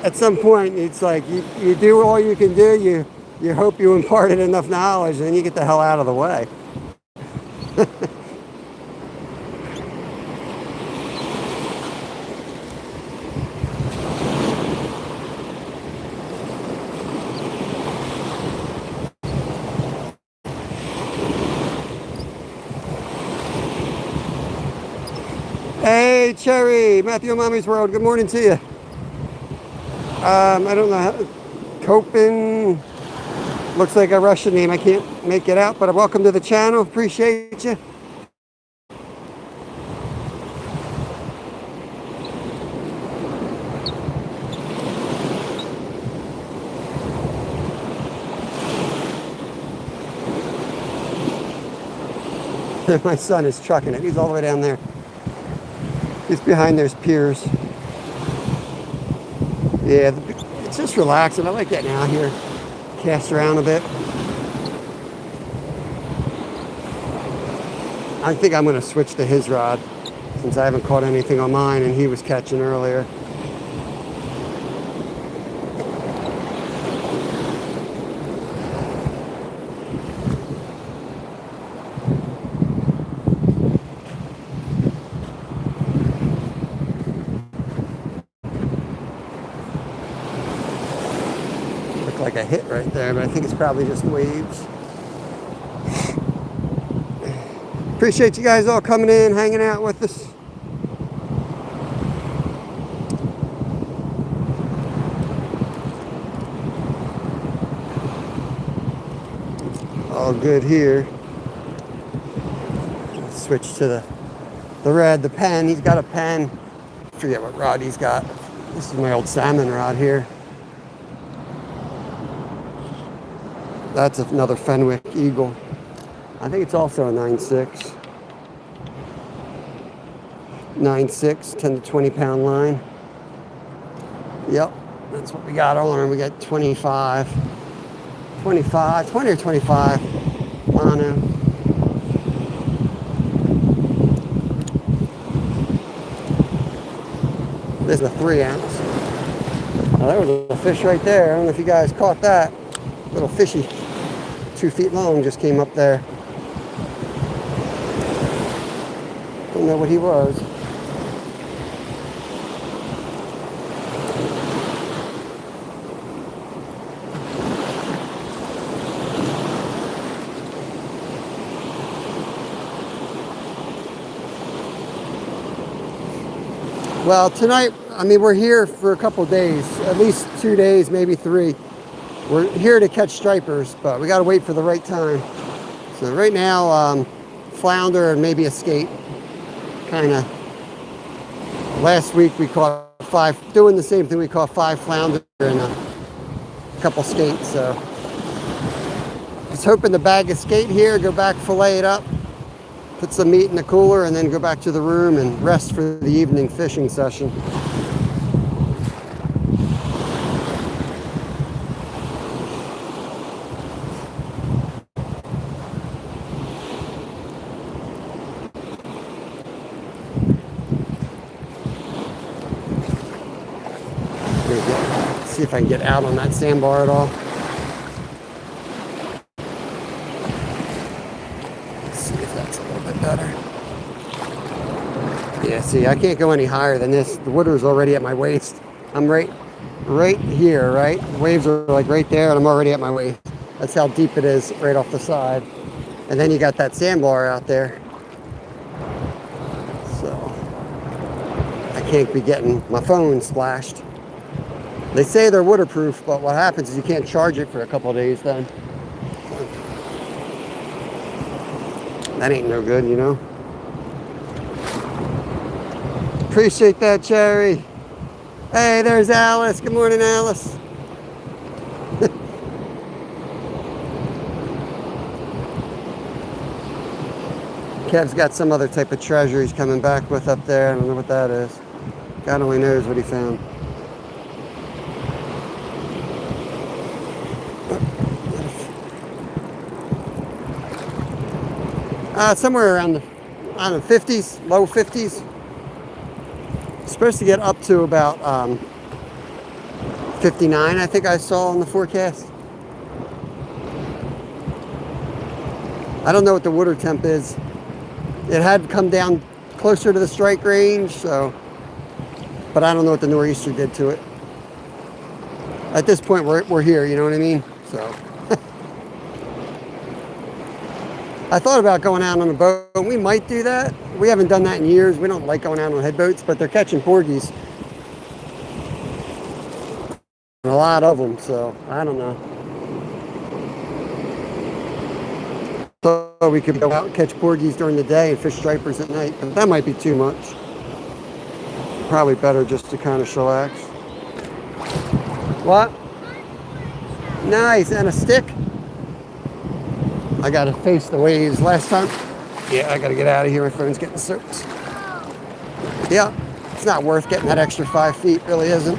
At some point, it's like you do all you can do. You hope you imparted enough knowledge, and then you get the hell out of the way. Hey, Cherry, Matthew and Mommy's World. Good morning to you. I don't know how. Copin. Looks like a Russian name. I can't make it out, but welcome to the channel. Appreciate you. My son is trucking it. He's all the way down there. He's behind those piers. Yeah, it's just relaxing. I like getting out here, cast around a bit. I think I'm going to switch to his rod since I haven't caught anything on mine and he was catching earlier. Like a hit right there, but I think it's probably just waves. Appreciate you guys all coming in, hanging out with us. All good here. Let's switch to the red, the pen. He's got a pen. I forget what rod he's got. This is my old salmon rod here. That's another Fenwick Eagle. I think it's also a 9.6. 9.6, 10 to 20 pound line. Yep, that's what we got on. We got 25. 25, 20 or 25 mono. There's a 3 ounce. Now, there was a fish right there. I don't know if you guys caught that. Little fishy. 2 feet long just came up there. Don't know what he was. Well, tonight, I mean, we're here for a couple days, at least 2 days, maybe 3. We're here to catch stripers, but we got to wait for the right time. So right now, flounder and maybe a skate. Kind of. Last week we caught 5, doing the same thing. We caught 5 flounder and a couple skates. So just hoping to bag a skate here, go back, fillet it up, put some meat in the cooler, and then go back to the room and rest for the evening fishing session. See if I can get out on that sandbar at all. Let's see if that's a little bit better. Yeah, see, I can't go any higher than this. The water's already at my waist. I'm right here, right? The waves are like right there, and I'm already at my waist. That's how deep it is right off the side. And then you got that sandbar out there. So I can't be getting my phone splashed. They say they're waterproof, but what happens is you can't charge it for a couple of days then. That ain't no good, you know? Appreciate that, Cherry. Hey, there's Alice. Good morning, Alice. Kev's got some other type of treasure he's coming back with up there. I don't know what that is. God only knows what he found. Somewhere around the, I don't know, 50s, low 50s. Supposed to get up to about 59, I think I saw in the forecast. I don't know what the water temp is. It had come down closer to the strike range, so, but I don't know what the nor'easter did to it. At this point, we're here, you know what I mean? So, I thought about going out on a boat. We might do that. We haven't done that in years. We don't like going out on headboats, but they're catching porgies. A lot of them, so I don't know. So we could go out and catch porgies during the day and fish stripers at night, but that might be too much. Probably better just to kind of chillax. What? Nice, and a stick? I gotta face the waves. Last time, yeah, I gotta get out of here. My phone's getting soaked. Yeah, it's not worth getting that extra 5 feet, really isn't.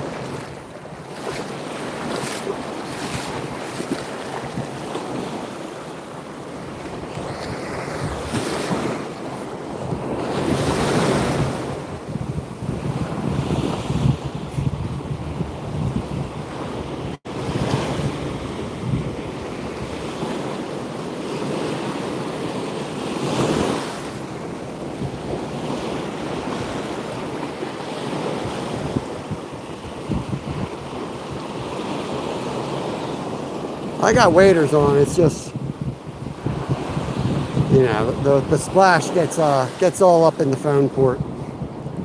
I got waders on. It's just, you know, the splash gets all up in the phone port.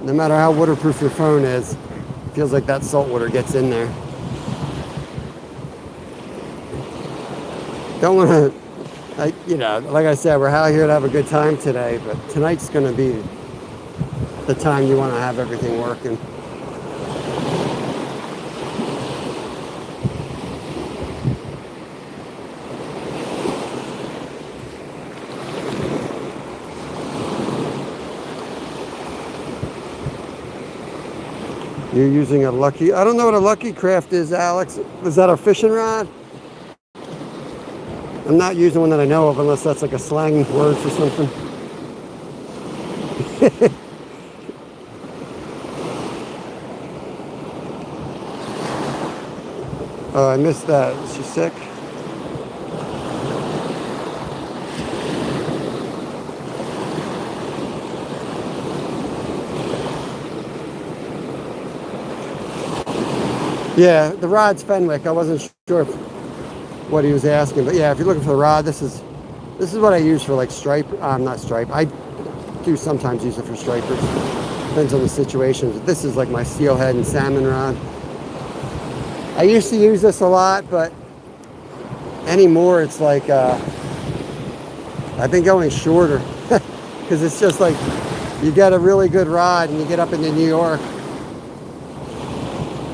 No matter how waterproof your phone is, it feels like that salt water gets in there. Don't want to, you know, like I said, we're out here to have a good time today, but tonight's going to be the time you want to have everything working. You're using a lucky, I don't know what a lucky craft is, Alex. Is that a fishing rod? I'm not using one that I know of unless that's like a slang word for something. Oh, I missed that. Is she sick? Yeah, the rod's Fenwick. I wasn't sure what he was asking, but yeah, if you're looking for the rod, this is what I use for like stripe. Not stripe. I do sometimes use it for stripers. Depends on the situation. But this is like my steelhead and salmon rod. I used to use this a lot, but anymore it's like I've been going shorter because it's just like you get a really good rod and you get up into New York.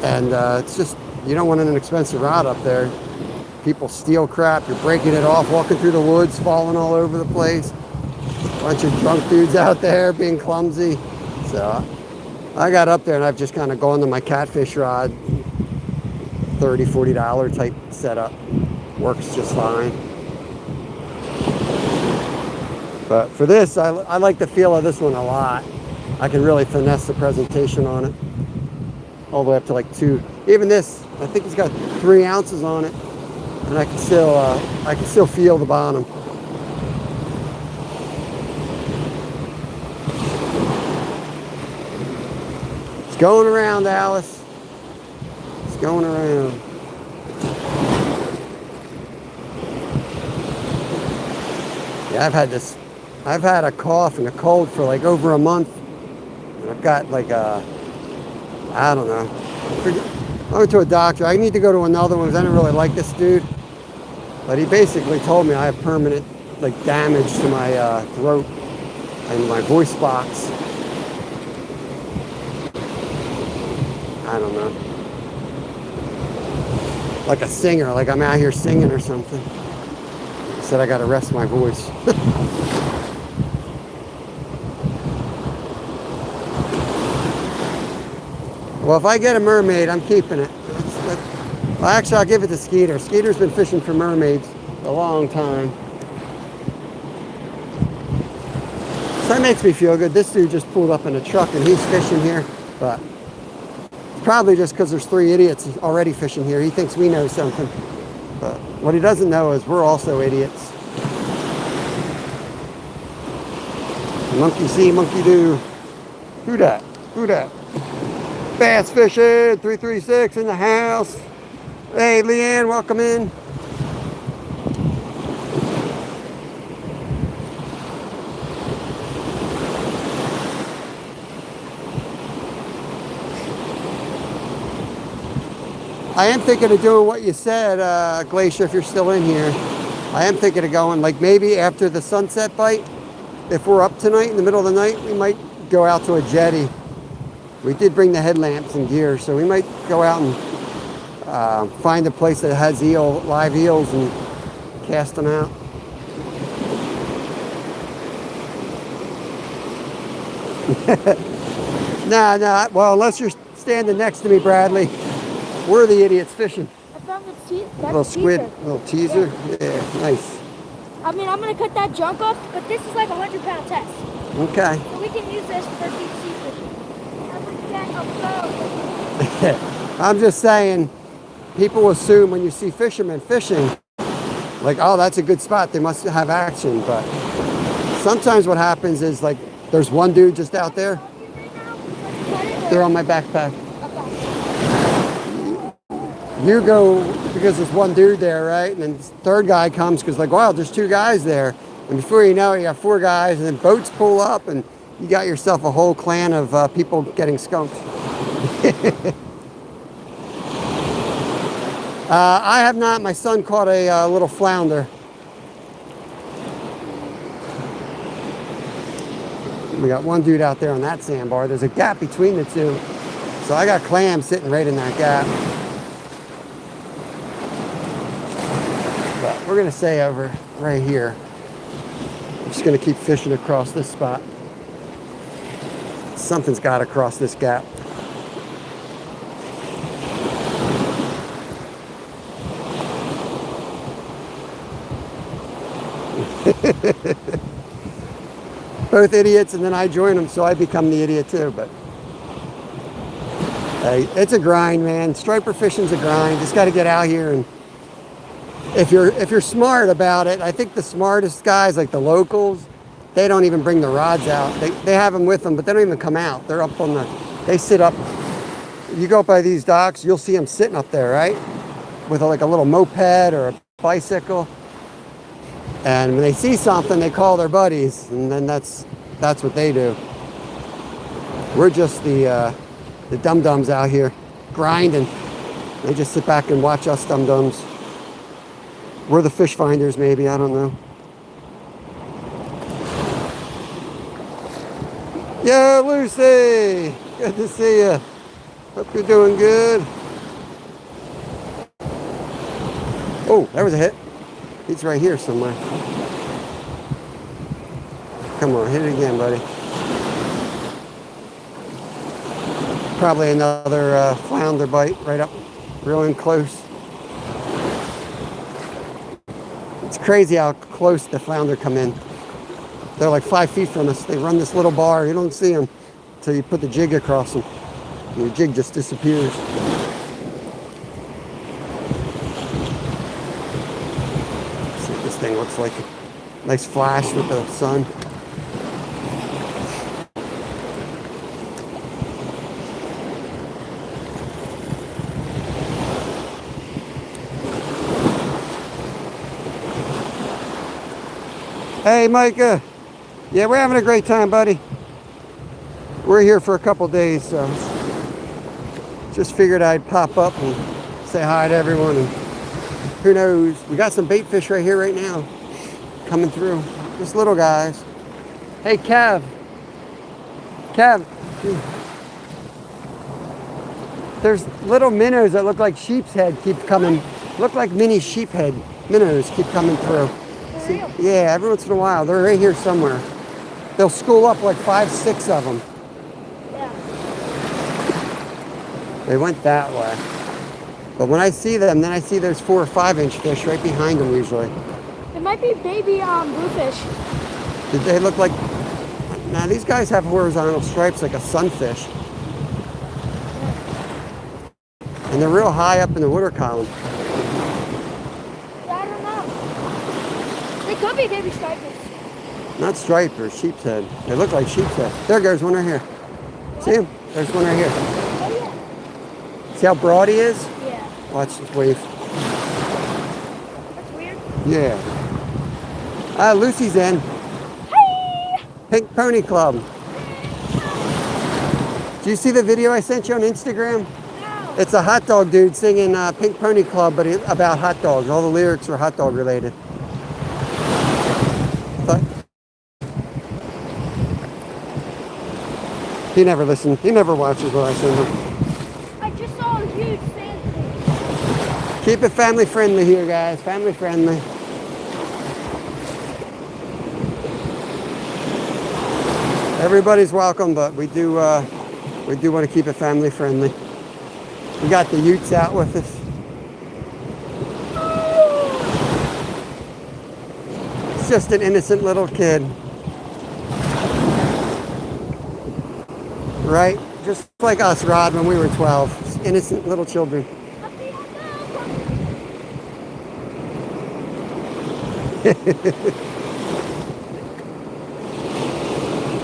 And it's just, you don't want an expensive rod up there. People steal crap, you're breaking it off, walking through the woods, falling all over the place. Bunch of drunk dudes out there being clumsy. So I got up there and I've just kind of gone to my catfish rod, $30, $40 type setup. Works just fine. But for this, I like the feel of this one a lot. I can really finesse the presentation on it. All the way up to like 2. Even this, I think it's got 3 ounces on it, and I can still feel the bottom. going around, Alice. It's going around. Yeah, I've had a cough and a cold for like over a month. And I've got like I don't know. I went to a doctor. I need to go to another one because I didn't really like this dude. But he basically told me I have permanent like damage to my throat and my voice box. I don't know. Like a singer, like I'm out here singing or something. He said I gotta rest my voice. Well, if I get a mermaid, I'm keeping it. Well, actually, I'll give it to Skeeter. Skeeter's been fishing for mermaids a long time. So that makes me feel good. This dude just pulled up in a truck and he's fishing here, but it's probably just because there's 3 idiots already fishing here. He thinks we know something. But what he doesn't know is we're also idiots. Monkey see, monkey do. Who dat? Who dat? Bass fishing, 336 in the house. Hey, Leanne, welcome in. I am thinking of doing what you said, Glacier, if you're still in here. I am thinking of going, like maybe after the sunset bite, if we're up tonight in the middle of the night, we might go out to a jetty. We did bring the headlamps and gear, so we might go out and find a place that has live eels and cast them out. No. Well, unless you're standing next to me, Bradley. We're the idiots fishing. I found the little squid, little teaser. Yeah, nice. I mean, I'm going to cut that junk off, but this is like a 100-pound test. Okay. So we can use this for deep sea fishing. I'm just saying, people assume when you see fishermen fishing, like, oh, that's a good spot. They must have action. But sometimes what happens is, like, there's one dude just out there. They're on my backpack. You go because there's one dude there, right? And then the third guy comes because, like, wow, there's 2 guys there. And before you know it, you got 4 guys, and then boats pull up, and you got yourself a whole clan of people getting skunked. I have not. My son caught a little flounder. We got one dude out there on that sandbar. There's a gap between the 2. So I got clams sitting right in that gap. But we're going to stay over right here. I'm just going to keep fishing across this spot. Something's got to cross this gap. Both idiots, and then I join them, so I become the idiot too. But hey, it's a grind, man. Striper fishing's a grind. Just got to get out here, and if you're smart about it, I think the smartest guys, like the locals, they don't even bring the rods out. They have them with them, but they don't even come out. They're up on they sit up. You go up by these docks, you'll see them sitting up there, right? With like a little moped or a bicycle. And when they see something, they call their buddies, and then that's what they do. We're just the dum-dums out here grinding. They just sit back and watch us dum-dums. We're the fish finders, maybe, I don't know. Yo, Lucy! Good to see you. Hope you're doing good. Oh, that was a hit. He's right here somewhere. Come on, hit it again, buddy. Probably another flounder bite right up, real in close. It's crazy how close the flounder come in. They're like 5 feet from us. They run this little bar. You don't see them until you put the jig across them. And the jig just disappears. See what this thing looks like. Nice flash with the sun. Hey, Micah. Yeah, we're having a great time, buddy. We're here for a couple days, so just figured I'd pop up and say hi to everyone. And who knows? We got some bait fish right here, right now, coming through. Just little guys. Hey, Kev. Kev. There's little minnows that look like sheep's head keep coming. Look like mini sheep head minnows keep coming through. See, yeah, every once in a while. They're right here somewhere. They'll school up like 5, 6 of them. Yeah. They went that way. But when I see them, then I see those 4 or 5 inch fish right behind them usually. It might be baby bluefish. Did they look like... Now these guys have horizontal stripes like a sunfish. And they're real high up in the water column. I don't know. They could be baby stripers. Not stripers, sheep's head. They look like sheep's head. There goes one right here. See him? There's one right here. Oh, yeah. See how broad he is? Yeah. Watch this wave. That's weird. Yeah. Lucy's in. Hey! Pink Pony Club. Do you see the video I sent you on Instagram? No. It's a hot dog dude singing Pink Pony Club, but about hot dogs. All the lyrics are hot dog related. But he never listens. He never watches what I send him. I just saw a huge sand snake. Keep it family friendly here, guys. Family friendly. Everybody's welcome, but we do want to keep it family friendly. We got the Utes out with us. It's just an innocent little kid. Right? Just like us, Rod, when we were 12. Just innocent little children.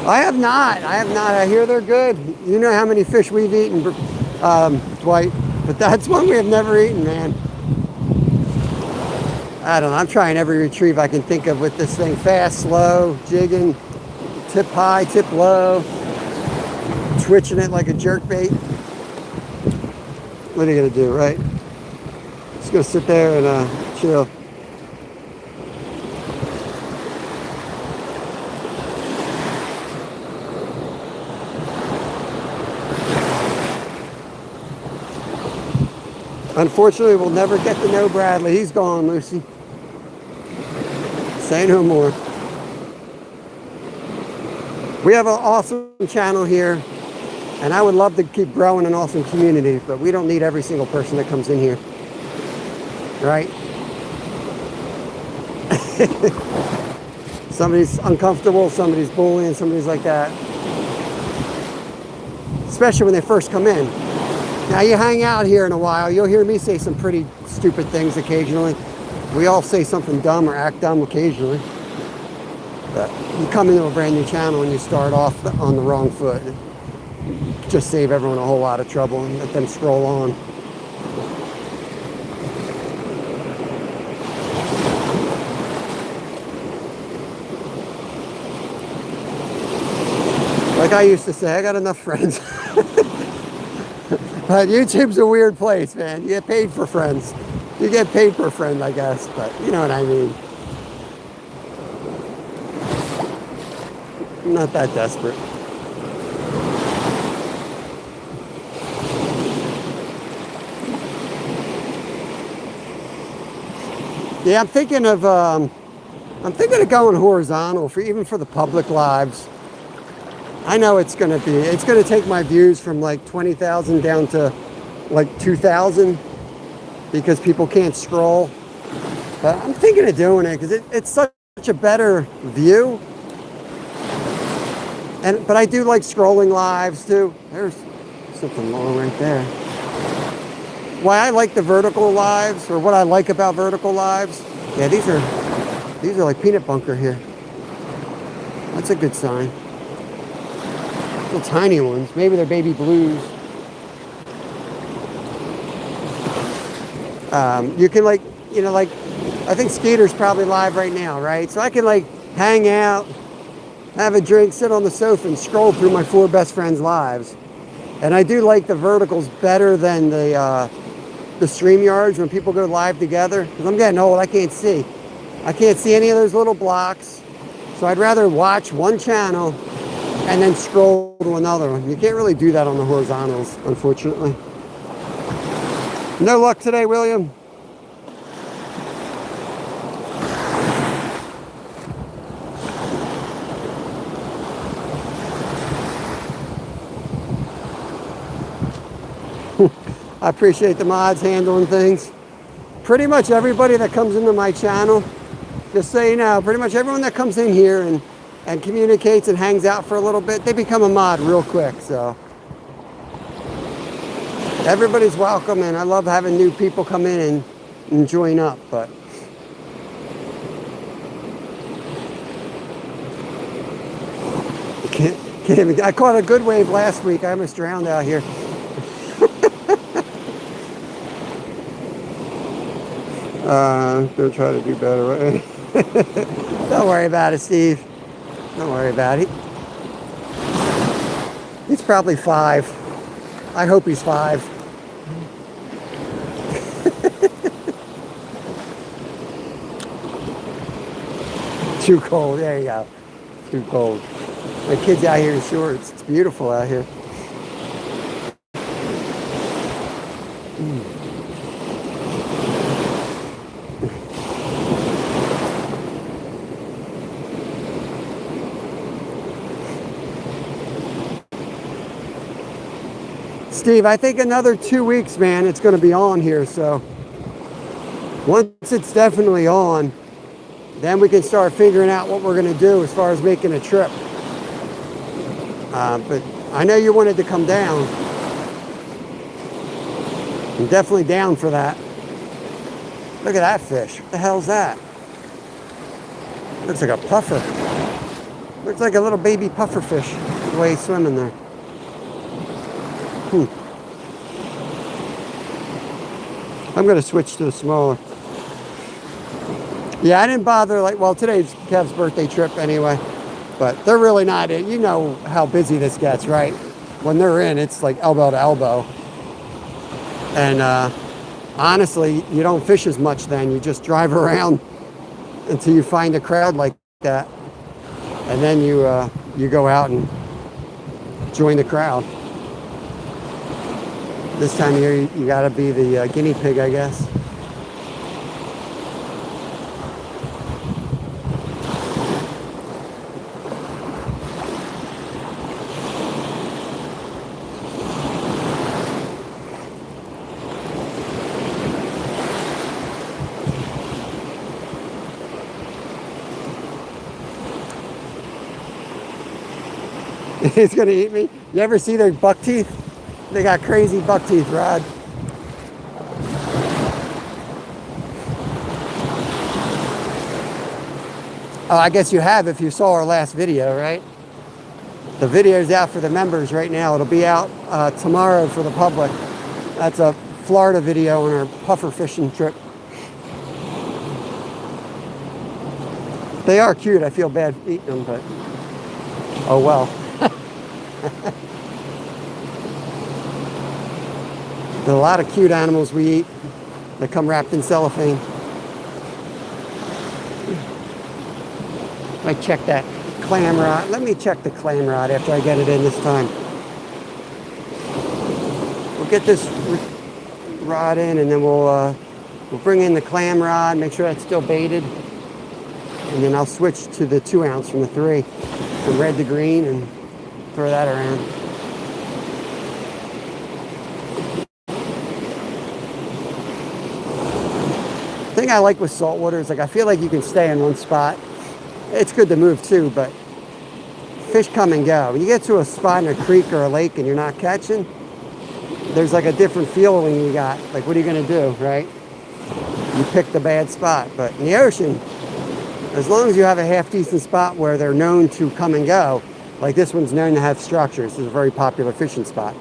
I have not. I hear they're good. You know how many fish we've eaten, Dwight, but that's one we have never eaten, man. I don't know. I'm trying every retrieve I can think of with this thing. Fast, slow, jigging, tip high, tip low, twitching it like a jerkbait. What are you gonna do, right? Just gonna sit there and chill. Unfortunately, we'll never get to know Bradley. He's gone, Lucy. Say no more. We have an awesome channel here, and I would love to keep growing an awesome community, but we don't need every single person that comes in here. Right? Somebody's uncomfortable, somebody's bullying, somebody's like that. Especially when they first come in. Now you hang out here in a while, you'll hear me say some pretty stupid things occasionally. We all say something dumb or act dumb occasionally. But you come into a brand new channel and you start off on the wrong foot. Just save everyone a whole lot of trouble and let them scroll on. Like I used to say, I got enough friends. But YouTube's a weird place, man. You get paid for friends. You get paid per friend, I guess, but you know what I mean. I'm not that desperate. Yeah, I'm thinking of going horizontal even for the public lives. I know it's gonna take my views from like 20,000 down to like 2,000 because people can't scroll. But I'm thinking of doing it because it's such a better view. But I do like scrolling lives too. There's something long right there. Why I like the vertical lives, or what I like about vertical lives, yeah, these are like peanut bunker here. That's a good sign. Little tiny ones. Maybe they're baby blues. You can I think Skeeter's probably live right now, right? So I can hang out, have a drink, sit on the sofa, and scroll through my 4 best friends' lives. And I do like the verticals better than the StreamYards when people go live together. Because I'm getting old, I can't see. I can't see any of those little blocks. So I'd rather watch one channel and then scroll to another one. You can't really do that on the horizontals, unfortunately. No luck today, William. I appreciate the mods handling things. Pretty much everybody that comes into my channel, just so you know, pretty much everyone that comes in here and communicates and hangs out for a little bit, they become a mod real quick. So everybody's welcome, and I love having new people come in and join up. But I caught a good wave last week. I almost drowned out here. Gonna try to do better, right? Don't worry about it, Steve. Don't worry about it. He's probably 5. I hope he's 5. Too cold. There you go. Too cold. My kid's out here in shorts. It's beautiful out here. Steve, I think another 2 weeks, man, it's going to be on here. So once it's definitely on, then we can start figuring out what we're going to do as far as making a trip. But I know you wanted to come down. I'm definitely down for that. Look at that fish. What the hell's that? Looks like a puffer. Looks like a little baby puffer fish, the way he's swimming there. I'm going to switch to the smaller. Yeah, I didn't bother, well, today's Kev's birthday trip anyway, but they're really not in. You know how busy this gets, right? When they're in, it's like elbow to elbow. And honestly, you don't fish as much then. You just drive around until you find a crowd like that. And then you go out and join the crowd. This time of year, you got to be the guinea pig, I guess. He's gonna eat me. You ever see their buck teeth? They got crazy buck teeth, Rod. Oh, I guess you have if you saw our last video, right? The video's out for the members right now. It'll be out tomorrow for the public. That's a Florida video on our puffer fishing trip. They are cute. I feel bad eating them, but oh well. There's a lot of cute animals we eat that come wrapped in cellophane. I check that clam rod. Let me check the clam rod after I get it in this time. We'll get this rod in, and then we'll bring in the clam rod, make sure that's still baited, and then I'll switch to the 2 ounce from the 3, from red to green, and throw that around. The thing I like with saltwater is, like, I feel like you can stay in one spot. It's good to move too, but fish come and go. When you get to a spot in a creek or a lake and you're not catching, there's like a different feeling you got. Like, what are you gonna do, right? You pick the bad spot. But in the ocean, as long as you have a half decent spot where they're known to come and go, like this one's known to have structures. This is a very popular fishing spot.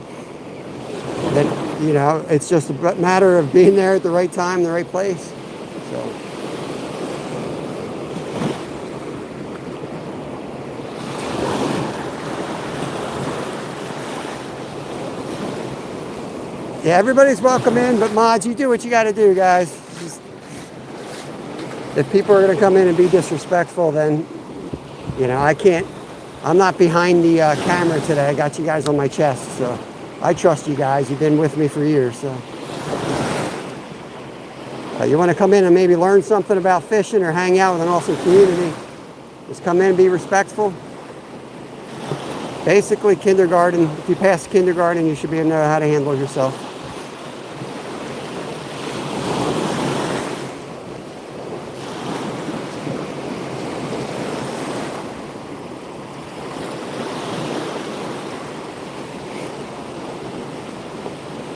Then, you know, it's just a matter of being there at the right time, the right place. So Yeah, everybody's welcome in, but mods, you do what you got to do, guys. Just, if people are going to come in and be disrespectful, then, you know, I can't. I'm not behind the camera today. I got you guys on my chest, so I trust you guys. You've been with me for years, so. You want to come in and maybe learn something about fishing or hang out with an awesome community, just come in and be respectful. Basically, kindergarten. If you pass kindergarten, you should be able to know how to handle yourself.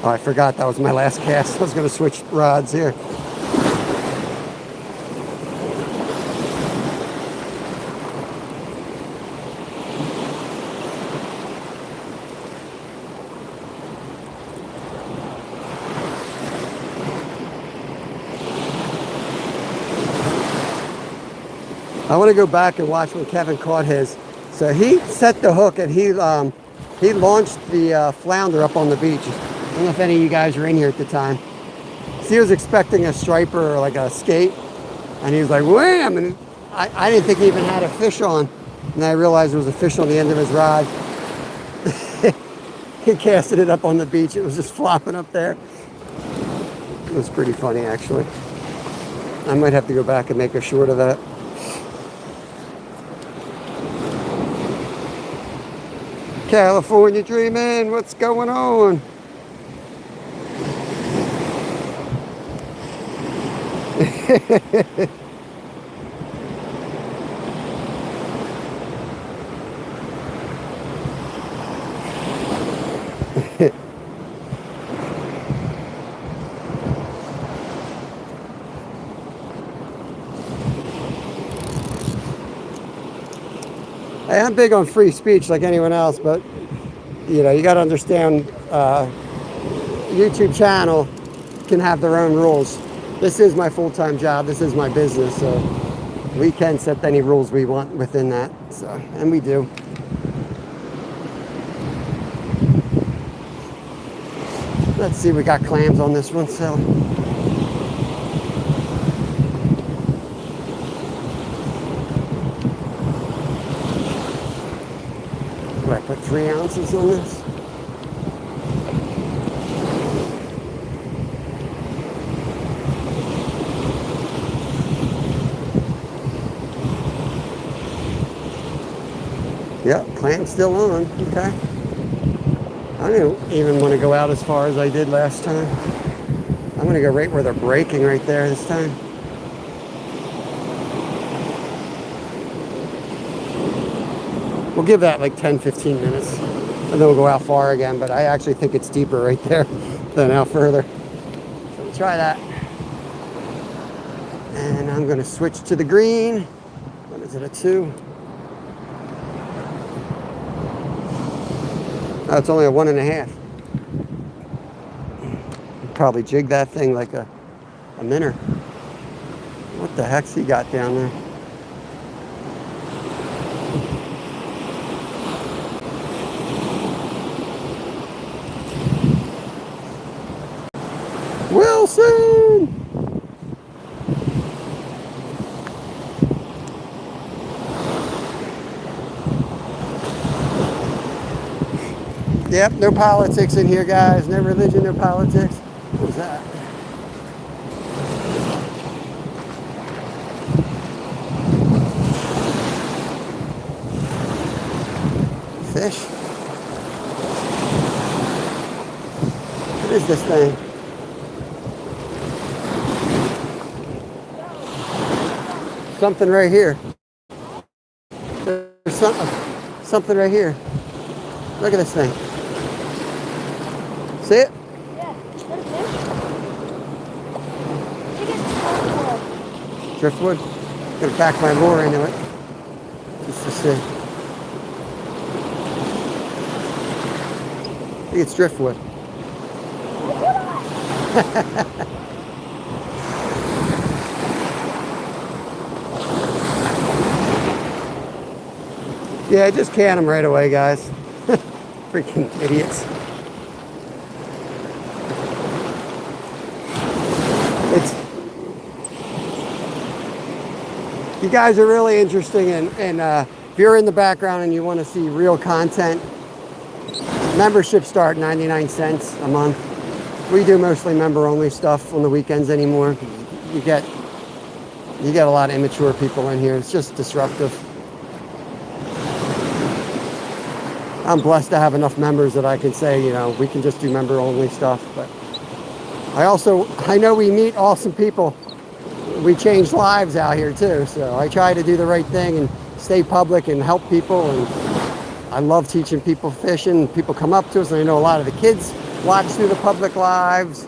Oh, I forgot that was my last cast. I was going to switch rods here. I want to go back and watch when Kevin caught his. So he set the hook and he launched the flounder up on the beach. I don't know if any of you guys were in here at the time. So he was expecting a striper or like a skate, and he was like, wham! And I didn't think he even had a fish on. And I realized there was a fish on the end of his rod. He casted it up on the beach. It was just flopping up there. It was pretty funny, actually. I might have to go back and make a short of that. California dreaming, what's going on? Hey, I'm big on free speech like anyone else, but you know, you got to understand, YouTube channel can have their own rules. This is my full-time job. This is my business, so we can set any rules we want within that. So, and we do. Let's see, we got clams on this one, so. Do I put 3 ounces on this? Yep, clamp's still on. Okay. I don't even want to go out as far as I did last time. I'm going to go right where they're breaking right there this time. We'll give that like 10-15 minutes, and then we'll go out far again, but I actually think it's deeper right there than out further. So we'll try that. And I'm going to switch to the green. What is it, a 2? Oh, it's only a 1.5. Probably jig that thing like a minnow. What the heck's he got down there? Wilson! Yep, no politics in here, guys. No religion, no politics. What was that? Fish? What is this thing? Something right here. There's something right here. Look at this thing. See it? Yeah. What is this? I think it's Driftwood. Gonna back my lure into it. Just to see. I think it's driftwood. Yeah, just can them right away, guys. Freaking idiots. It's, you guys are really interesting, and if you're in the background and you want to see real content, memberships start 99 cents a month. We do mostly member-only stuff on the weekends anymore. You get a lot of immature people in here. It's just disruptive. I'm blessed to have enough members that I can say, you know, we can just do member-only stuff. But I know we meet awesome people. We change lives out here too. So I try to do the right thing and stay public and help people. And I love teaching people fishing. People come up to us, and I know a lot of the kids watch through the public lives.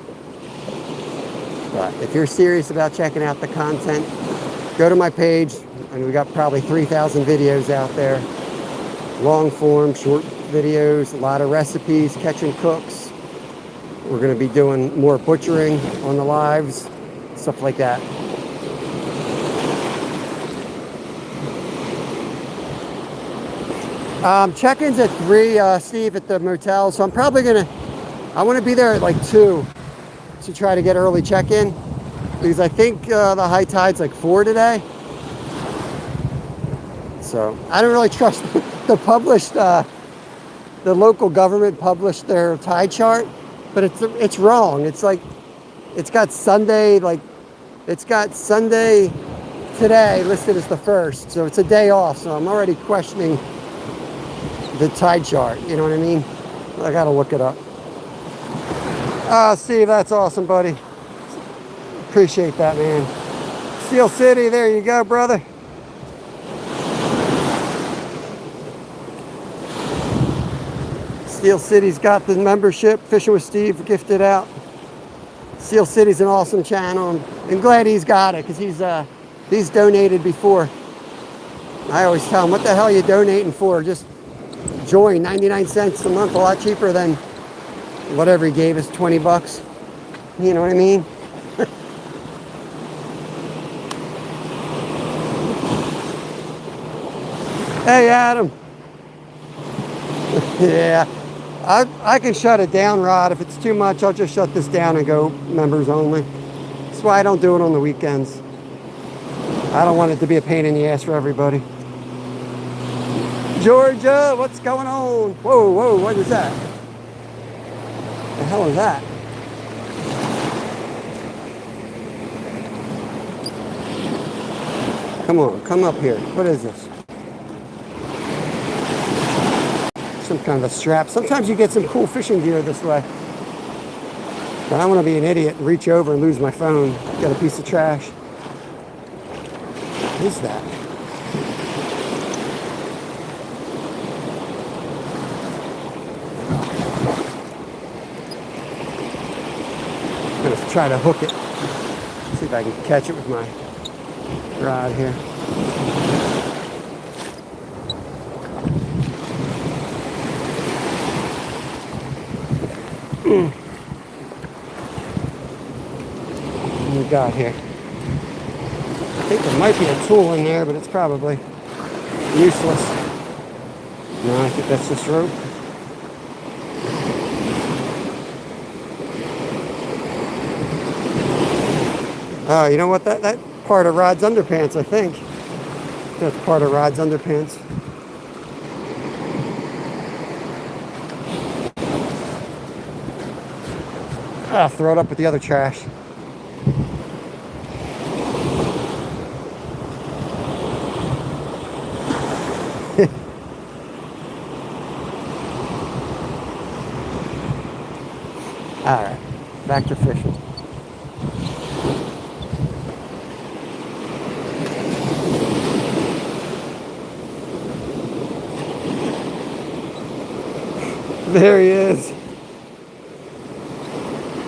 But if you're serious about checking out the content, go to my page, and we got probably 3,000 videos out there. Long form, short videos, a lot of recipes, catch and cooks. We're going to be doing more butchering on the lives, stuff like that. Check-ins at 3, Steve, at the motel. So I'm probably I want to be there at like 2 to try to get early check-in, because I think the high tide's like 4 today. So I don't really trust the published, the local government published their tide chart, but it's wrong. It's like, it's got Sunday today listed as the 1st. So it's a day off. So I'm already questioning the tide chart, you know what I mean? I gotta look it up. Steve, that's awesome, buddy. Appreciate that, man. Steel City, there you go, brother. Steel City's got the membership. Fishing with Steve gifted out. Steel City's an awesome channel. I'm glad he's got it, because he's donated before. I always tell him, what the hell are you donating for? Just join. 99 cents a month, a lot cheaper than whatever he gave us, 20 bucks. You know what I mean? Hey, Adam. Yeah, I can shut it down, Rod. If it's too much, I'll just shut this down and go members only. That's why I don't do it on the weekends. I don't want it to be a pain in the ass for everybody. Georgia, what's going on? Whoa, whoa, what is that? The hell is that? Come on, come up here. What is this? Some kind of a strap. Sometimes you get some cool fishing gear this way. But I don't want to be an idiot and reach over and lose my phone. Got a piece of trash. What is that? I'm going to try to hook it. See if I can catch it with my rod here. What we got here? I think there might be a tool in there, but it's probably useless. No, I think that's just rope. Oh, you know what? That part of Rod's underpants, I think. That's part of Rod's underpants. Ah, throw it up with the other trash. All right, back to fishing. There he is.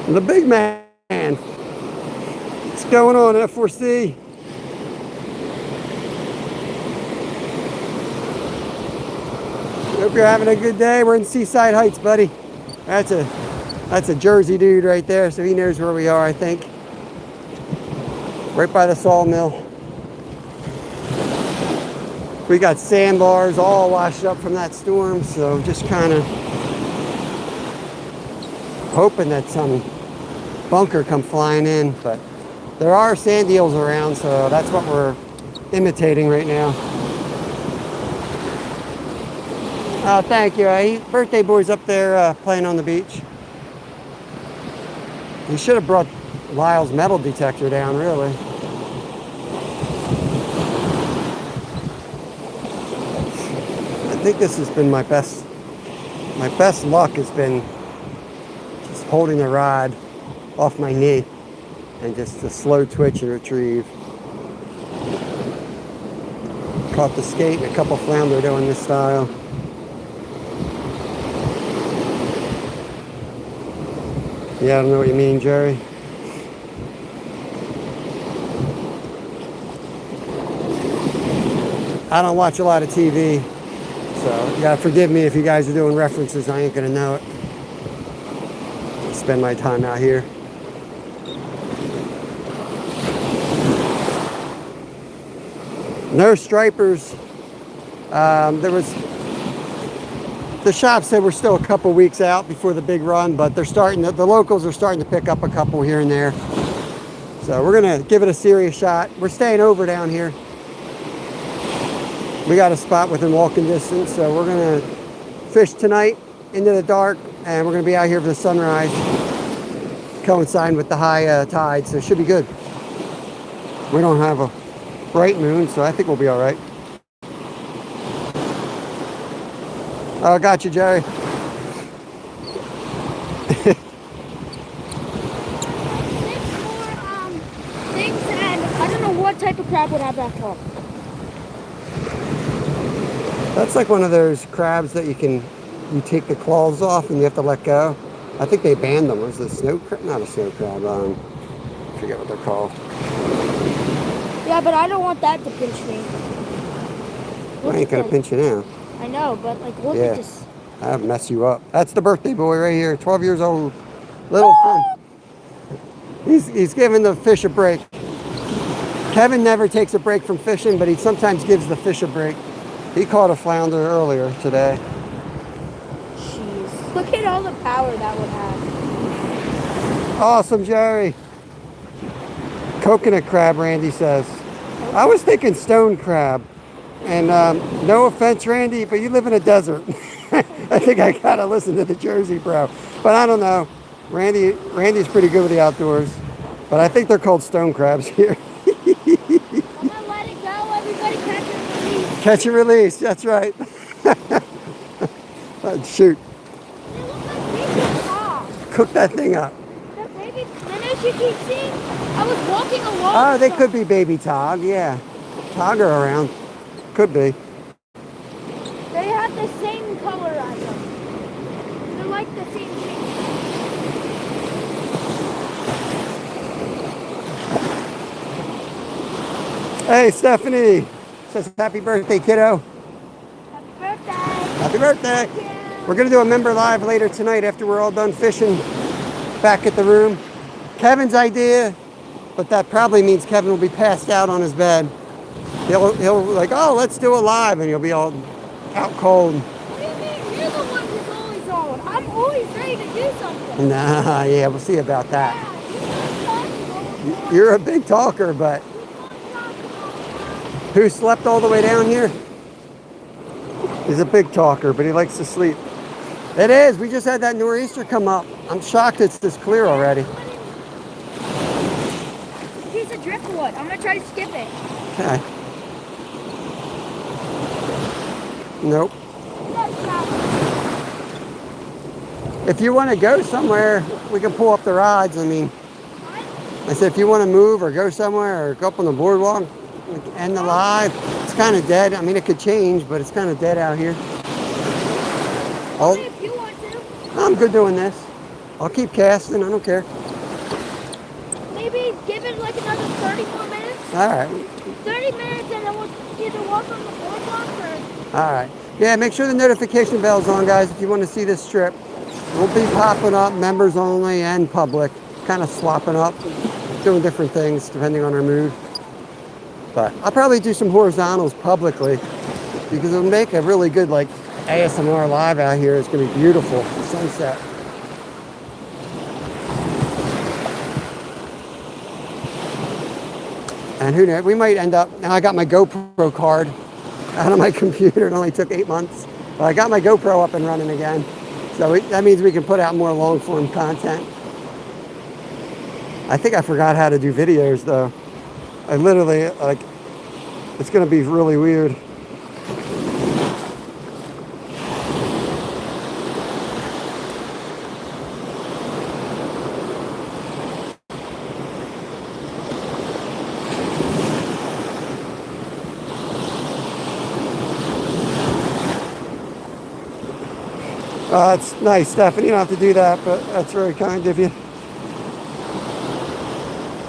The big man. What's going on, F4C? Hope you're having a good day. We're in Seaside Heights, buddy. That's a Jersey dude right there, so he knows where we are, I think. Right by the sawmill. We got sandbars all washed up from that storm, so just kind of hoping that some bunker come flying in, but There are sand eels around, so that's what we're imitating right now. Oh, thank you. Birthday boy's up there playing on the beach. You should have brought Lyle's metal detector down, really. I think this has been my best luck has been just holding the rod off my knee and just a slow twitch and retrieve. Caught the skate and a couple flounder doing this style. Yeah, I don't know what you mean, Jerry. I don't watch a lot of TV, so you gotta forgive me if you guys are doing references. I ain't gonna know it. I spend my time out here. No stripers. The shop said we're still a couple weeks out before the big run, but the locals are starting to pick up a couple here and there. So we're gonna give it a serious shot. We're staying over down here. We got a spot within walking distance, so we're gonna fish tonight into the dark, and we're gonna be out here for the sunrise, coinciding with the high tide, so it should be good. We don't have a bright moon, so I think we'll be all right. Oh, got you, Jerry. Six more things, and I don't know what type of crab would have that top. That's like one of those crabs that you take the claws off and you have to let go. I think they banned them. Was it a snow crab? Not a snow crab. I forget what they're called. Yeah, but I don't want that to pinch me. I ain't gonna pinch you now. I know, but like, look at this. I'll mess you up. That's the birthday boy right here, 12 years old. Little fun. He's giving the fish a break. Kevin never takes a break from fishing, but he sometimes gives the fish a break. He caught a flounder earlier today. Jeez. Look at all the power that would have. Awesome, Jerry. Coconut crab, Randy says. I was thinking stone crab. And no offense, Randy, but you live in a desert. I think I gotta listen to the Jersey bro. But I don't know. Randy's pretty good with the outdoors. But I think they're called stone crabs here. I'm gonna let it go. Everybody catch and release. Catch and release, that's right. Shoot. They look like baby frogs. Cook that thing up. The baby, and as you keep seeing, I was walking along. Oh, they could be baby tog, yeah. Tog are around. Could be. They have the same color as them. They're like the same shape. Hey, Stephanie. Says happy birthday, kiddo. Happy birthday. Happy birthday. We're going to do a member live later tonight after we're all done fishing back at the room. Kevin's idea, but that probably means Kevin will be passed out on his bed. He'll like, oh, let's do a live, and he'll be all out cold. What do you mean? You're the one who's always on. I'm always ready to do something. Nah, yeah, we'll see about that. Yeah, You're a big talker, but who slept all the way down here? He's a big talker, but he likes to sleep. It is. We just had that nor'easter come up. I'm shocked it's this clear already. Piece of driftwood. I'm gonna try to skip it. Okay. Nope. If you want to go somewhere, we can pull up the rods. I mean, I said if you want to move or go somewhere or go up on the boardwalk, end the live. It's kind of dead. I mean, it could change, but it's kind of dead out here. If you want to. I'm good doing this. I'll keep casting. I don't care. Maybe give it like another 30 more minutes. All right. 30 minutes, and then we'll either walk on the boardwalk or. All right. Yeah, make sure the notification bell's on, guys, if you want to see this strip. We'll be popping up, members only and public, kind of swapping up, doing different things depending on our mood. But I'll probably do some horizontals publicly because it'll make a really good like ASMR live out here. It's going to be beautiful. Sunset. And who knows, we might end up, now I got my GoPro card out of my computer. It only took 8 months. But I got my GoPro up and running again. So that means we can put out more long form content. I think I forgot how to do videos though. I literally, like, it's gonna be really weird. It's nice, Stephanie. You don't have to do that, but that's very kind of you.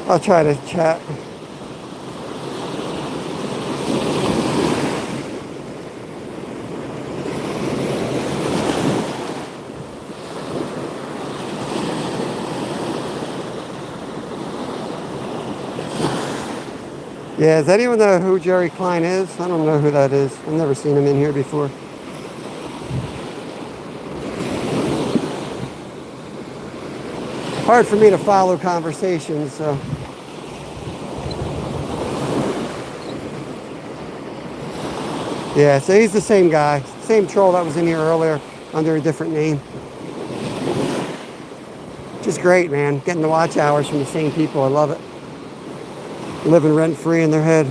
I'll try to chat. Yeah, does anyone know who Jerry Klein is? I don't know who that is. I've never seen him in here before. Hard for me to follow conversations, so. Yeah, so he's the same guy. Same troll that was in here earlier under a different name. Just great, man. Getting the watch hours from the same people. I love it. Living rent-free in their head.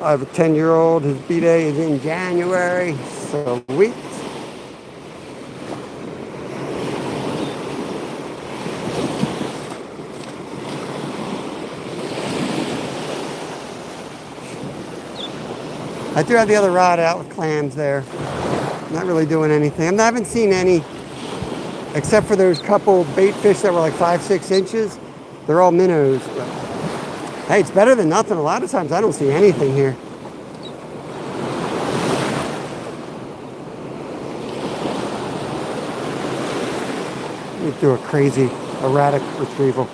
I have a 10-year-old. His B-day is in January. Sweet. I do have the other rod out with clams there. Not really doing anything. I haven't seen any, except for those couple bait fish that were like 5-6 inches. They're all minnows. But hey, it's better than nothing. A lot of times I don't see anything here. Let me do a crazy, erratic retrieval.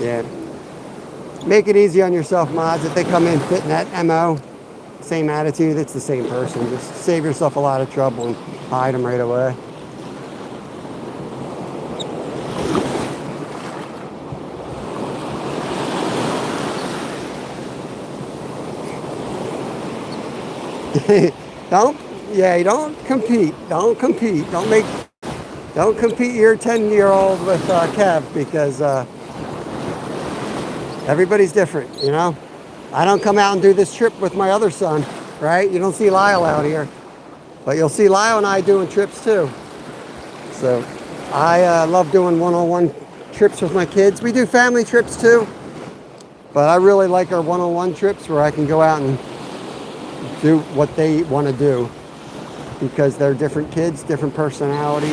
Yeah. Make it easy on yourself, mods. If they come in fitting that MO, same attitude, it's the same person. Just save yourself a lot of trouble and hide them right away. Don't compete. Don't compete. Don't compete your 10-year-old with Kev, because everybody's different, you know? I don't come out and do this trip with my other son, right? You don't see Lyle out here. But you'll see Lyle and I doing trips too. So I love doing one-on-one trips with my kids. We do family trips too. But I really like our one-on-one trips where I can go out and do what they want to do. Because they're different kids, different personalities.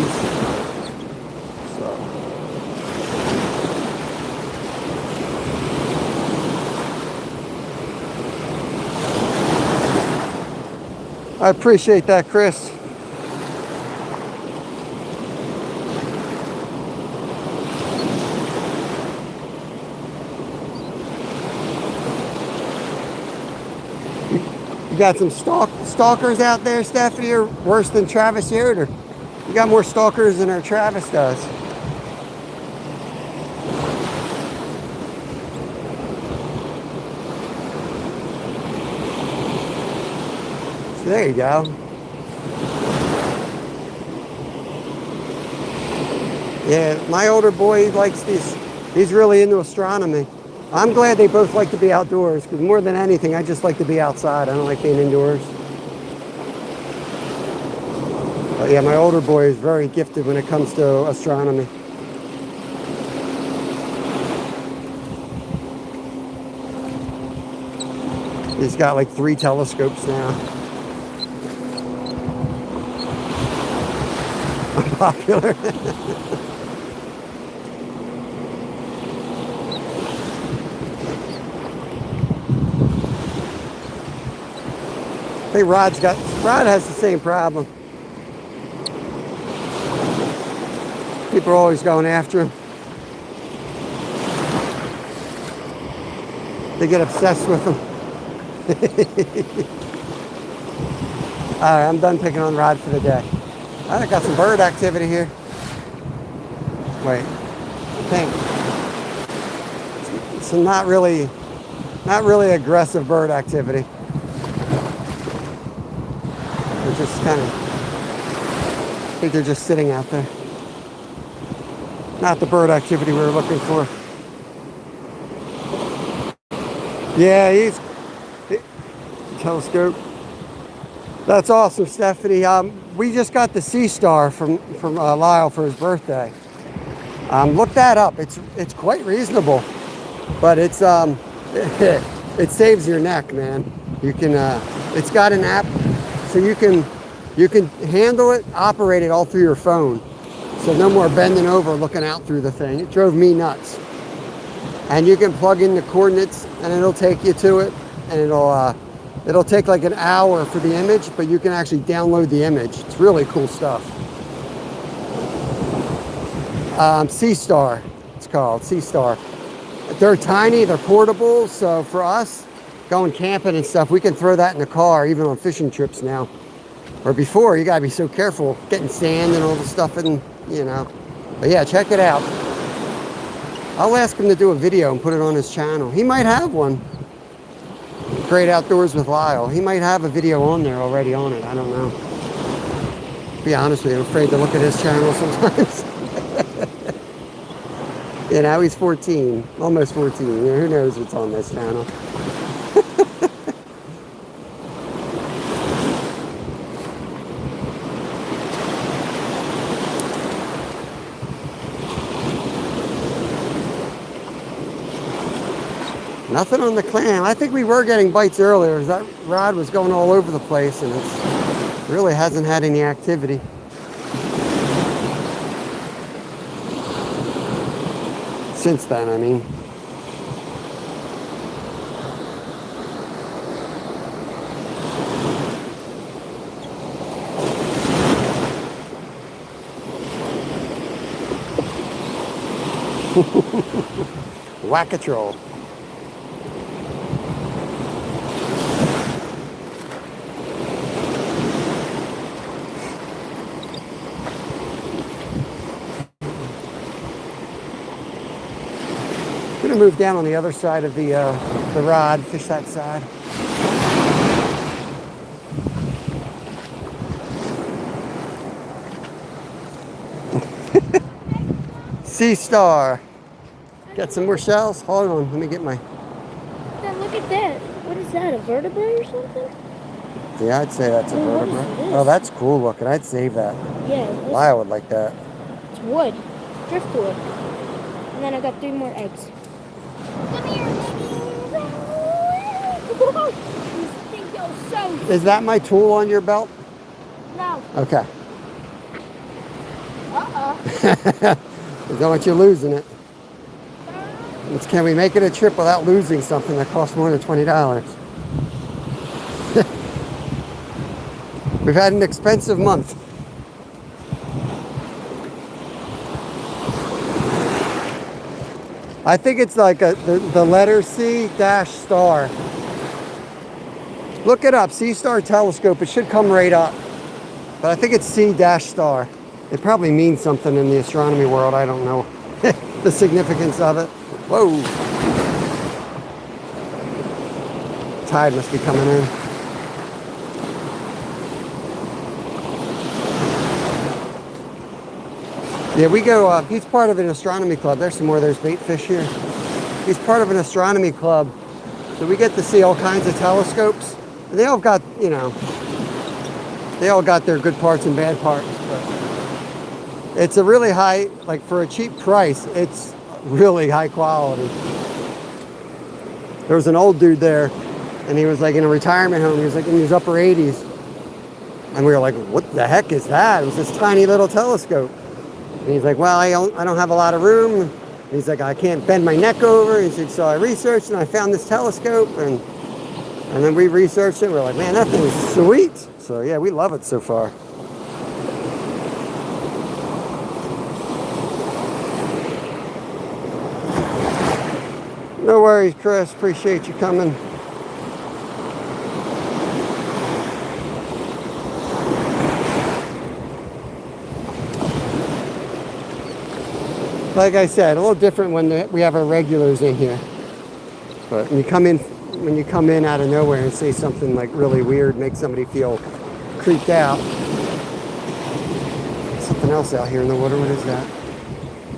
I appreciate that, Chris. You got some stalkers out there, Stephanie, or worse than Travis here? Or you got more stalkers than our Travis does? There you go. Yeah, my older boy likes these. He's really into astronomy. I'm glad they both like to be outdoors, because more than anything, I just like to be outside. I don't like being indoors. But yeah, my older boy is very gifted when it comes to astronomy. He's got like 3 telescopes now. Popular. I think Rod has the same problem. People are always going after him. They get obsessed with him. All right, I'm done picking on the rod for the day. I got some bird activity here. Wait, I think some not really aggressive bird activity. They're just kind of, I think they're just sitting out there. Not the bird activity we were looking for. Yeah, telescope. That's awesome, Stephanie. We just got the Sea Star from Lyle for his birthday. Look that up. It's quite reasonable, but it's it saves your neck, man. You can it's got an app, so you can handle it, operate it all through your phone. So no more bending over looking out through the thing. It drove me nuts. And you can plug in the coordinates, and it'll take you to it, and it'll take like an hour for the image, but you can actually download the image. It's really cool stuff. Sea Star, it's called Sea Star. They're tiny, they're portable, so for us going camping and stuff, we can throw that in the car, even on fishing trips now. Or before, you gotta be so careful getting sand and all the stuff in, you know. But yeah, check it out. I'll ask him to do a video and put it on his channel. He might have one. Great Outdoors with Lyle. He might have a video on there already on it. I don't know. To be honest with you, I'm afraid to look at his channel sometimes. You know, he's 14, almost 14. You know, who knows what's on this channel? Nothing on the clam. I think we were getting bites earlier. That rod was going all over the place, and it really hasn't had any activity. Since then, I mean. Whack-a-troll. I'm gonna move down on the other side of the rod, fish that side. Sea Star. Got some more shells? Hold on, let me get my... Dad, look at that. What is that, a vertebrae or something? Yeah, I'd say that's a vertebrae. Oh, that's cool looking. I'd save that. Yeah. Lyle would like that. It's wood. Driftwood. And then I got 3 more eggs. Come here, baby. Is that my tool on your belt? No. Okay. Uh-oh. I don't want you losing it. Can we make it a trip without losing something that costs more than $20? We've had an expensive month. I think it's like the letter C dash star. Look it up, Sea Star telescope. It should come right up. But I think it's C dash star. It probably means something in the astronomy world. I don't know the significance of it. Whoa. Tide must be coming in. Yeah, we go, he's part of an astronomy club. There's some more of those bait fish here. He's part of an astronomy club. So we get to see all kinds of telescopes. And they all got, you know, they all got their good parts and bad parts. But it's a really high, like for a cheap price, it's really high quality. There was an old dude there, and he was like in a retirement home. He was like in his upper 80s. And we were like, what the heck is that? It was this tiny little telescope. And he's like, well, I don't have a lot of room. And he's like, I can't bend my neck over. He said, so I researched and I found this telescope. And then we researched it. We're like, man, that thing is sweet. So yeah, we love it so far. No worries, Chris. Appreciate you coming. Like I said, a little different when we have our regulars in here. But when you come in out of nowhere and say something like really weird, make somebody feel creeped out. Something else out here in the water. What is that?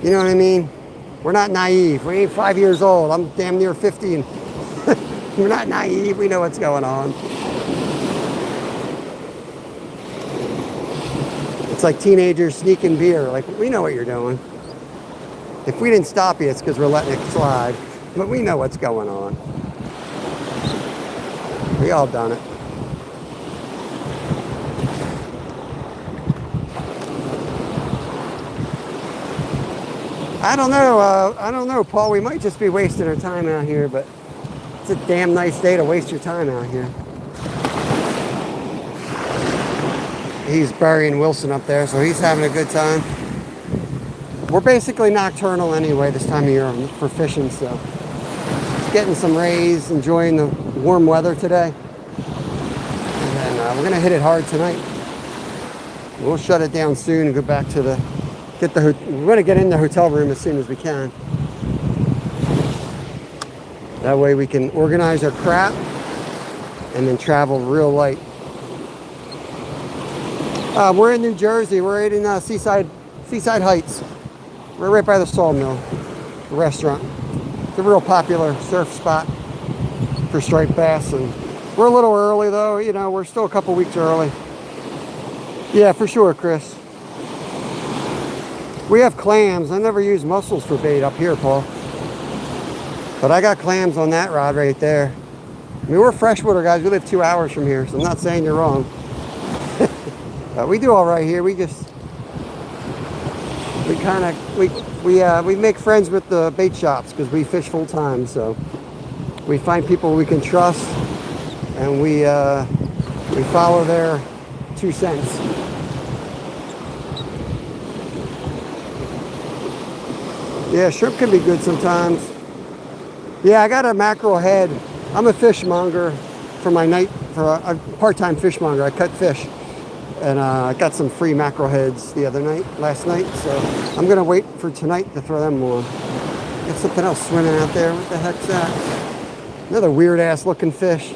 You know what I mean? We're not naive. We ain't 5 years old. I'm damn near 50, and we're not naive. We know what's going on. It's like teenagers sneaking beer. Like, we know what you're doing. If we didn't stop you, it's because we're letting it slide. But we know what's going on. We all done it. I don't know, Paul. We might just be wasting our time out here, but it's a damn nice day to waste your time out here. He's burying Wilson up there, so he's having a good time. We're basically nocturnal anyway this time of year for fishing, so just getting some rays, enjoying the warm weather today. And then we're gonna hit it hard tonight. We'll shut it down soon and go back to we're gonna get in the hotel room as soon as we can. That way we can organize our crap and then travel real light. We're in New Jersey. We're right in Seaside Heights. We're right by the Sawmill, the restaurant. It's a real popular surf spot for striped bass, and we're a little early though. You know, we're still a couple weeks early. Yeah, for sure, Chris. We have clams. I never use mussels for bait up here, Paul. But I got clams on that rod right there. I mean, we're freshwater guys. We live 2 hours from here, so I'm not saying you're wrong. We do all right here. We make friends with the bait shops because we fish full time. So we find people we can trust, and we follow their 2 cents. Yeah, shrimp can be good sometimes. Yeah, I got a mackerel head. I'm a fishmonger for a part-time fishmonger. I cut fish. And I got some free mackerel heads last night. So I'm gonna wait for tonight to throw them on. Got something else swimming out there. What the heck's that? Another weird ass looking fish.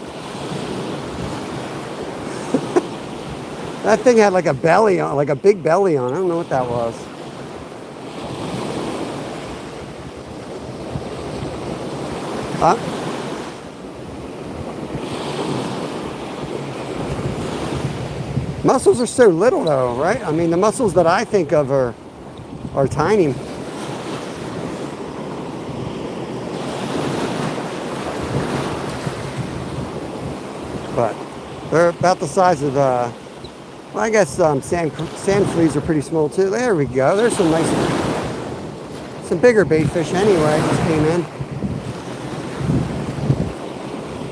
That thing had like a belly on, like a big belly on. I don't know what that was. Huh? Mussels are so little though, right? I mean, the mussels that I think of are tiny. But they're about the size of, well, I guess sand fleas are pretty small too. There we go. There's some bigger bait fish anyway. Just came in.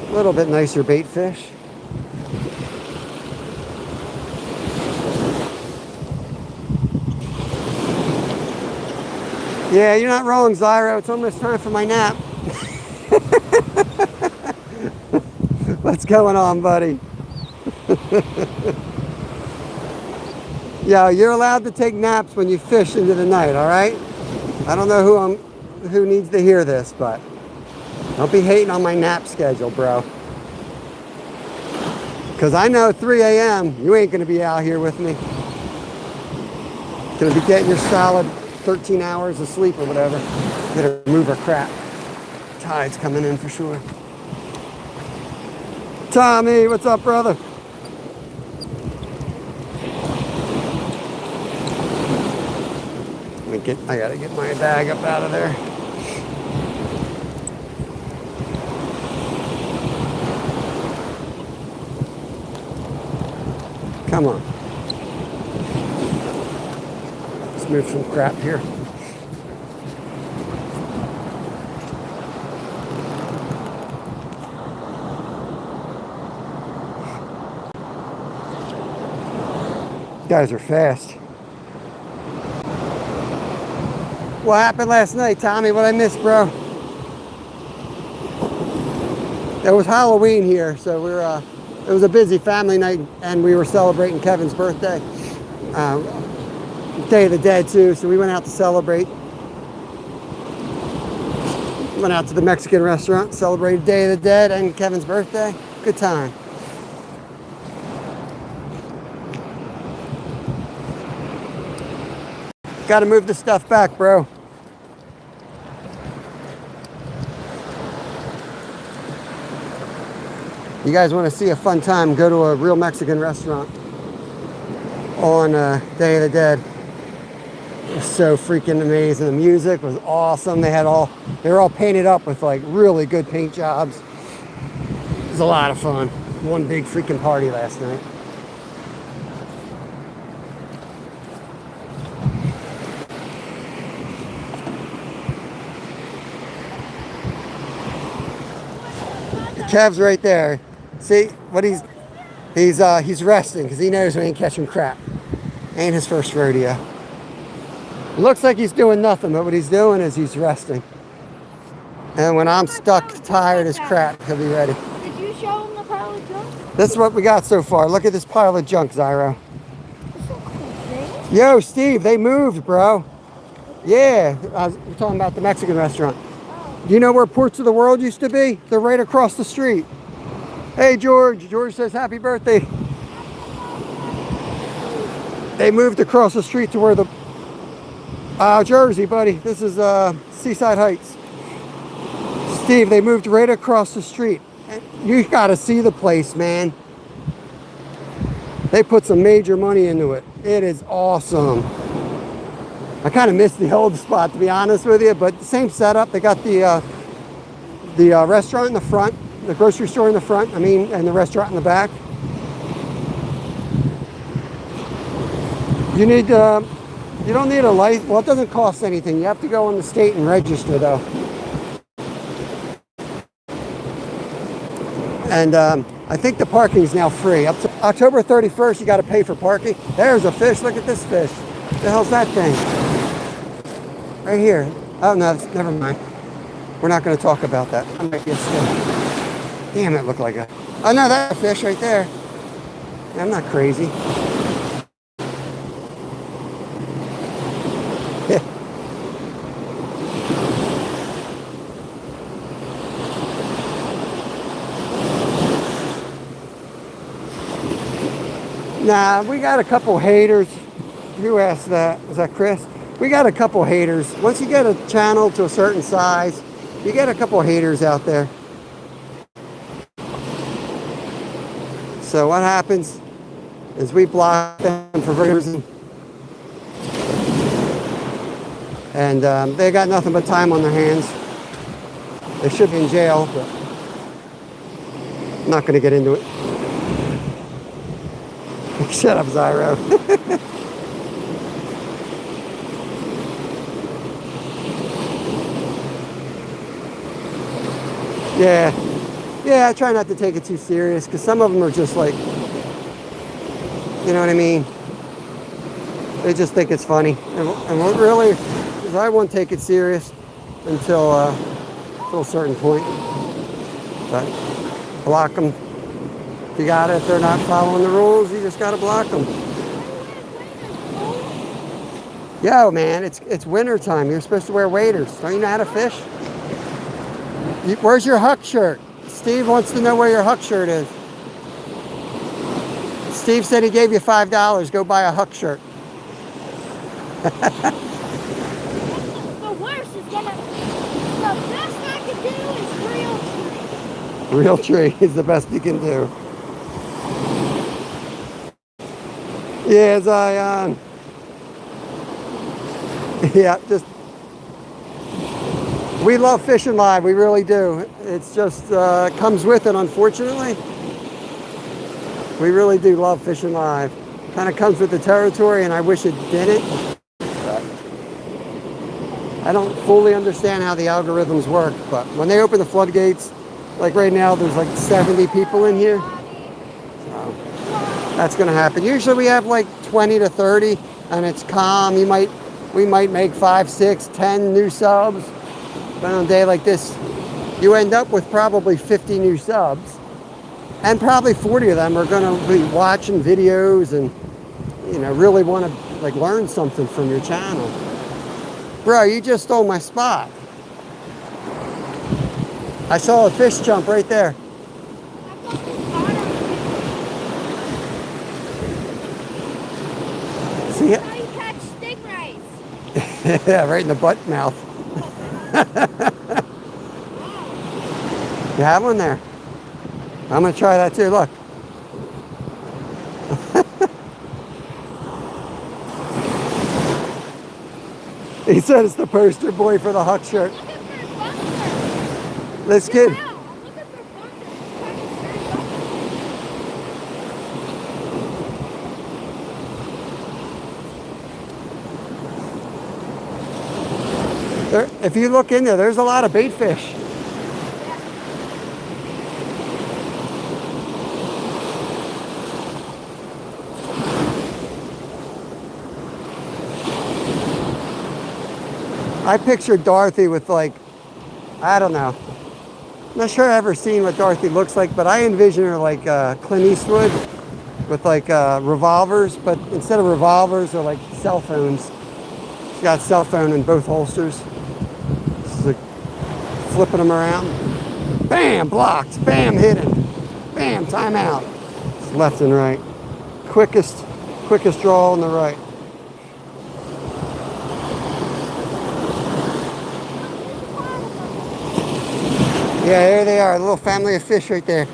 A little bit nicer bait fish. Yeah, you're not wrong, Zyro. It's almost time for my nap. What's going on, buddy? Yeah, you're allowed to take naps when you fish into the night, all right? I don't know who needs to hear this, but don't be hating on my nap schedule, bro. Because I know 3 a.m., you ain't going to be out here with me. Going to be getting your solid 13 hours of sleep or whatever. Better move our crap. Tide's coming in for sure. Tommy, what's up, brother? I gotta get my bag up out of there. Come on. Let's move some crap here. Guys are fast. What happened last night, Tommy? What I missed, bro? It was Halloween here, so it was a busy family night, and we were celebrating Kevin's birthday. Day of the Dead too, so we went out to celebrate. Went out to the Mexican restaurant, celebrated Day of the Dead and Kevin's birthday. Good time. Got to move the stuff back, bro. You guys want to see a fun time, go to a real Mexican restaurant on Day of the Dead. It was so freaking amazing. The music was awesome. They were all painted up with like really good paint jobs. It was a lot of fun. One big freaking party last night. Kev's right there. See what he's resting because he knows we ain't catching crap. Ain't his first rodeo. It looks like he's doing nothing, but what he's doing is he's resting. And when I'm stuck, tired as crap, he'll be ready. Did you show him the pile of junk? This is what we got so far. Look at this pile of junk, Zyro. That's so cool, Jay. Yo, Steve, they moved, bro. Yeah, we're talking about the Mexican restaurant. Do you know where Ports of the World used to be? They're right across the street. Hey, George. George says happy birthday. They moved across the street to where the... Jersey, buddy. This is Seaside Heights. Steve, they moved right across the street. You got to see the place, man. They put some major money into it. It is awesome. I kind of missed the old spot, to be honest with you, but the same setup. They got the restaurant in the front, the grocery store in the front, and the restaurant in the back. You don't need a license. Well, it doesn't cost anything. You have to go in the state and register, though. And I think the parking is now free. Up to October 31st, you got to pay for parking. There's a fish. Look at this fish. What the hell's that thing? Right here. Oh, no, never mind. We're not going to talk about that. I might get scared. Damn, it looked like a... Oh, no, that's a fish right there. Yeah, I'm not crazy. Nah, we got a couple haters. Who asked that? Was that Chris? We got a couple haters. Once you get a channel to a certain size, you get a couple haters out there. So what happens is we block them for whatever reason. And they got nothing but time on their hands. They should be in jail, but I'm not going to get into it. Shut up, Zyro. Yeah, I try not to take it too serious because some of them are just like, you know what I mean? They just think it's funny. And what really, is I won't take it serious until a certain point. But block them. If you got it, if they're not following the rules, you just got to block them. Yo, man, it's winter time. You're supposed to wear waders. Don't you know how to fish? Where's your Huck shirt? Steve wants to know where your Huck shirt is. Steve said he gave you $5. Go buy a Huck shirt. The worst is the best I can do is Real tree is the best you can do. Yeah, Zion. Yeah, just... We love fishing live, we really do. It's just comes with it, unfortunately. We really do love fishing live. Kind of comes with the territory, and I wish it didn't. But I don't fully understand how the algorithms work, but when they open the floodgates, like right now, there's like 70 people in here. So that's going to happen. Usually we have like 20 to 30, and it's calm. We might make 5, 6, 10 new subs. But on a day like this, you end up with probably 50 new subs. And probably 40 of them are going to be watching videos and, you know, really want to like learn something from your channel. Bro, you just stole my spot. I saw a fish jump right there. I got this bottom. See it? That's how you catch stingrays. Yeah, right in the butt mouth. You have one there. I'm gonna try that too. Look. He said it's the poster boy for the Huck shirt. I'm looking for bunkers. This kid. Wow, I'm looking for bunkers. There, if you look in there, there's a lot of bait fish. I pictured Dorothy with like, I don't know. I'm not sure I've ever seen what Dorothy looks like, but I envision her like Clint Eastwood with like revolvers, but instead of revolvers, they're like cell phones. She's got a cell phone in both holsters. She's like flipping them around. Bam, blocked. Bam, hidden. Bam, timeout. It's left and right. Quickest draw on the right. Yeah, there they are, a little family of fish right there.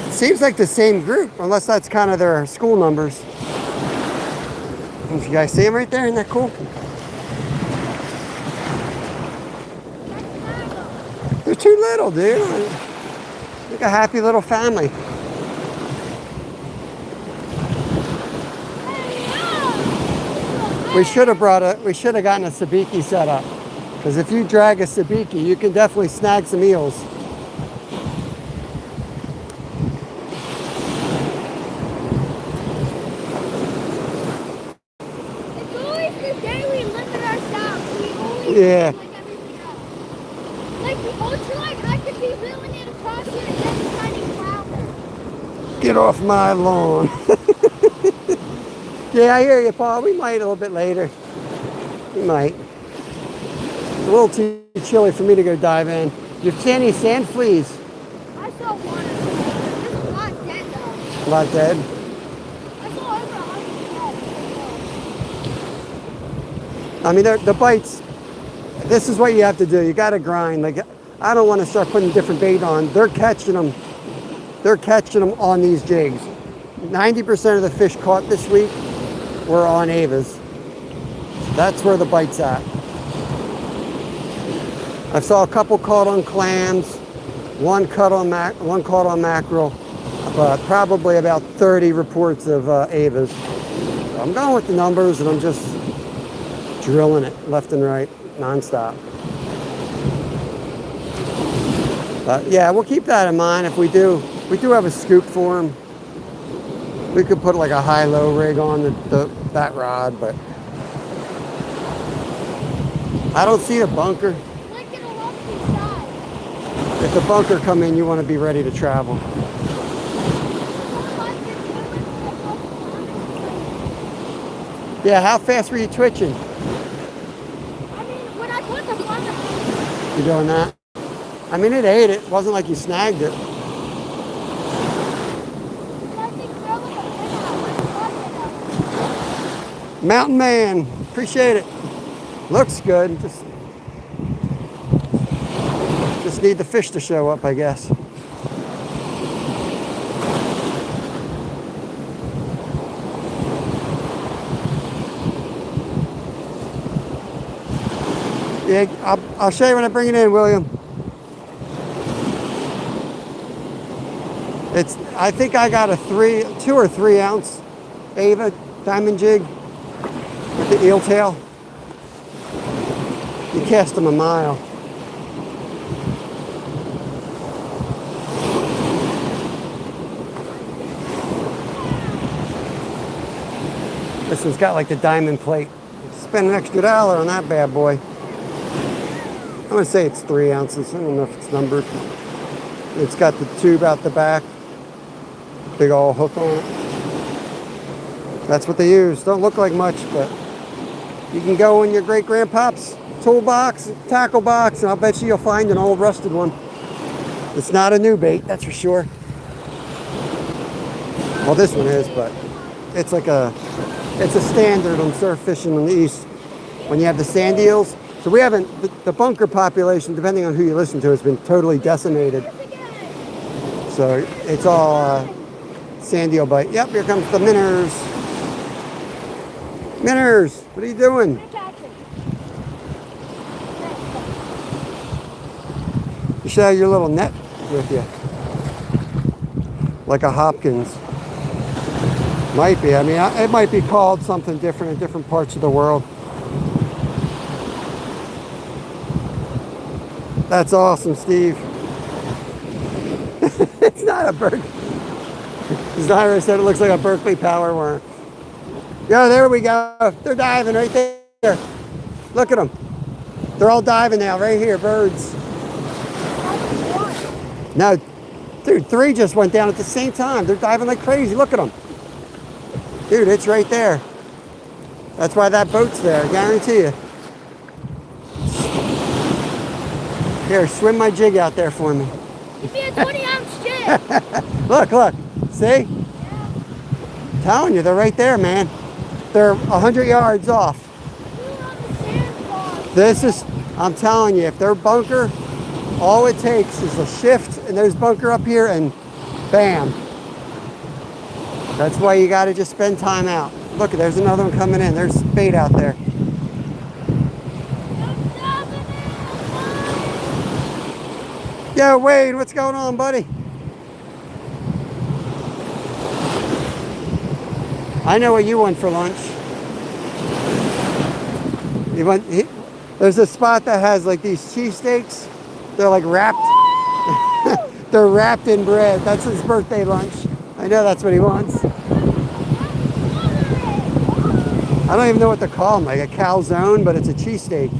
Seems like the same group, unless that's kind of their school numbers. You guys see them right there? Isn't that cool? They're too little, dude. Like a happy little family. We should have gotten a sabiki set up. Because if you drag a sabiki, you can definitely snag some eels. It's always the day we limit ourselves. We only Yeah. like everything else. Like the ultralight, I could be reeling it across here and then finding flounder. Get off my lawn. Yeah, I hear you, Paul. We might a little bit later. We might. It's a little too chilly for me to go dive in. You see any sand fleas? I saw one of them. There's a lot dead though. A lot dead. I saw over 100 dead. I mean, the bites. This is what you have to do. You got to grind. Like, I don't want to start putting different bait on. They're catching them. They're catching them on these jigs. 90% of the fish caught this week were on Avas. That's where the bite's at. I saw a couple caught on clams, one caught on mackerel, but probably about 30 reports of Avas. So I'm going with the numbers and I'm just drilling it left and right, nonstop. But yeah, we'll keep that in mind. If we do have a scoop for them. We could put like a high-low rig on that rod, but I don't see a bunker. If the bunker come in, you want to be ready to travel. Yeah, how fast were you twitching? I mean, when I put the flounder. You doing that? I mean, it ate it. It wasn't like you snagged it. Mountain Man, appreciate it. Looks good. Just need the fish to show up, I guess. Yeah, I'll show you when I bring it in, William. I think I got a 2 or 3 ounce Ava diamond jig with the eel tail. You cast them a mile. This one's got like the diamond plate. Spend an extra $1 on that bad boy. I'm gonna say it's 3 ounces. I don't know if it's numbered. It's got the tube out the back. Big old hook on it. That's what they use. Don't look like much, but you can go in your great grandpops toolbox, tackle box, and I'll bet you'll find an old rusted one. It's not a new bait, that's for sure. Well, this one is, but it's like it's a standard on surf fishing in the East when you have the sand eels. So we haven't, the bunker population, depending on who you listen to, has been totally decimated. So it's all sand eel bite. Yep, here comes the minnows. Minnows, what are you doing? You should have your little net with you. Like a Hopkins. Might be. I mean, it might be called something different in different parts of the world. That's awesome, Steve. It's not a bird. As Ira said, it looks like a Berkeley power worm. Yeah, there we go. They're diving right there. Look at them. They're all diving now, right here, birds. No, dude, 3 just went down at the same time. They're diving like crazy. Look at them. Dude, it's right there. That's why that boat's there, I guarantee you. Here, swim my jig out there for me. Give me a 20-ounce jig. Look. See? Yeah. I'm telling you, they're right there, man. They're 100 yards off. This is, I'm telling you, if they're bunker, all it takes is a shift and there's bunker up here and bam. That's why you got to just spend time out. Look, there's another one coming in. There's bait out there. Yo, Wade, what's going on, buddy? I know what you want for lunch. There's a spot that has like these cheesesteaks. They're like wrapped. They're wrapped in bread. That's his birthday lunch. I know that's what he wants. I don't even know what to call them, like a calzone, but it's a cheesesteak.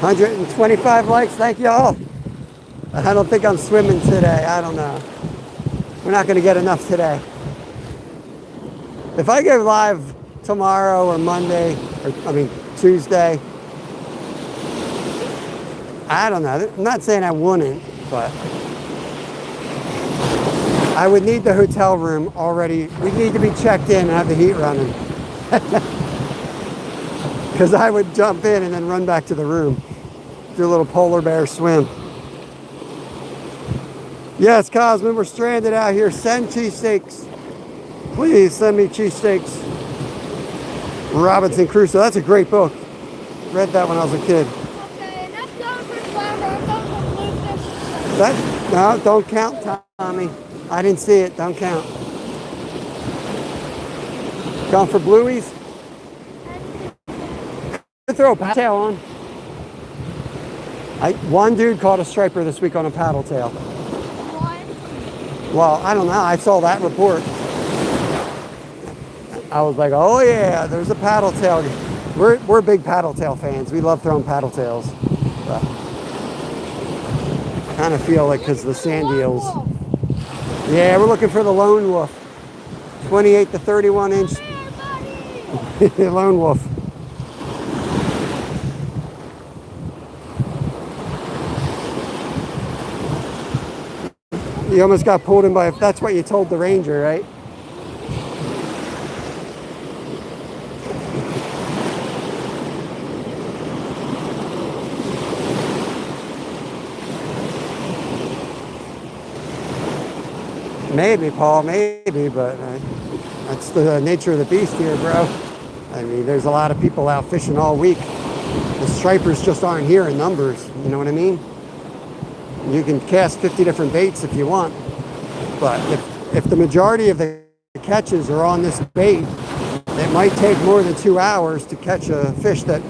$125 likes, thank you all. I don't think I'm swimming today. I don't know. We're not going to get enough today. If I go live tomorrow or Monday, or Tuesday, I don't know. I'm not saying I wouldn't, but I would need the hotel room already. We'd need to be checked in and have the heat running. Because I would jump in and then run back to the room. Do a little polar bear swim. Yes, Cosmin, we're stranded out here. Send cheesesteaks. Please send me cheesesteaks. Robinson Crusoe. That's a great book. Read that when I was a kid. Okay, that's going for flower. Going for bluefish. No, don't count, Tommy. I didn't see it. Don't count. Going for blueies? Throw a paddle tail on. One dude caught a striper this week on a paddle tail. What? Well, I don't know. I saw that report. I was like, oh yeah, there's a paddle tail. We're big paddle tail fans. We love throwing paddle tails. But I kind of feel like because the sand eels. Yeah, we're looking for the lone wolf. 28 to 31 inch lone wolf. You almost got pulled in by, if that's what you told the ranger, right? Maybe, Paul, maybe, but that's the nature of the beast here, bro. I mean, there's a lot of people out fishing all week. The stripers just aren't here in numbers, you know what I mean? You can cast 50 different baits if you want, but if the majority of the catches are on this bait, it might take more than 2 hours to catch a fish that,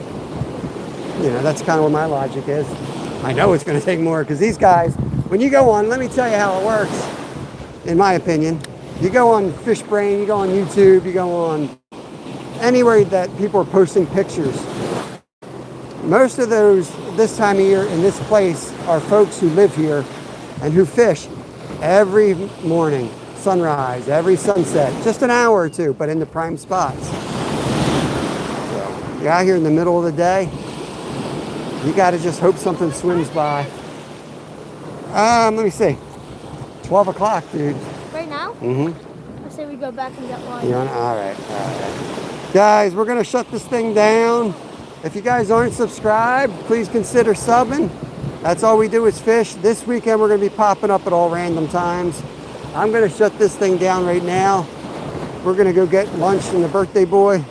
that's kind of what my logic is. I know it's going to take more because these guys, when you go on, let me tell you how it works, in my opinion. You go on FishBrain, you go on YouTube, you go on anywhere that people are posting pictures. Most of those this time of year in this place are folks who live here and who fish every morning, sunrise, every sunset, just an hour or two, but in the prime spots. So you're out here in the middle of the day, you got to just hope something swims by. Let me see. 12 o'clock, dude. Right now? Mm-hmm. I say we go back and get lunch. All right. Guys, we're going to shut this thing down. If you guys aren't subscribed, please consider subbing. That's all we do is fish. This weekend, we're going to be popping up at all random times. I'm going to shut this thing down right now. We're going to go get lunch from the birthday boy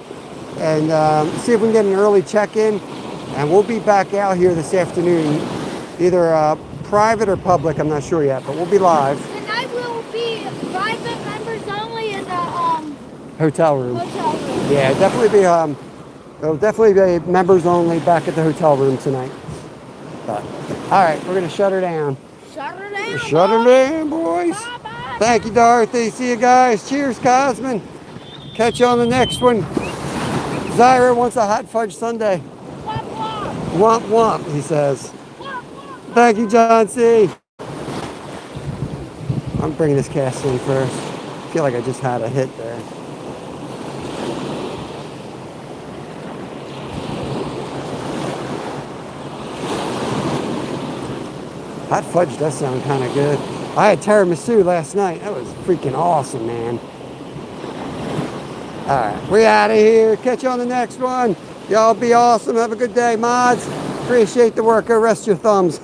and see if we can get an early check-in. And we'll be back out here this afternoon, either private or public. I'm not sure yet, but we'll be live. Tonight will be private members only in the Hotel room. hotel room. Yeah, it'll definitely be members only back at the hotel room tonight. But, all right, we're going to shut her down. Shut her down. Shut her down, boys. Bye-bye. Thank you, Dorothy. See you guys. Cheers, Cosman. Catch you on the next one. Zyra wants a hot fudge sundae. Womp womp. Womp womp, he says. Womp womp. Thank you, John C. I'm bringing this cast in first. I feel like I just had a hit there. Hot fudge does sound kind of good. I had tiramisu last night. That was freaking awesome, man. All right, we out of here. Catch you on the next one. Y'all be awesome. Have a good day, mods. Appreciate the work. Go rest your thumbs.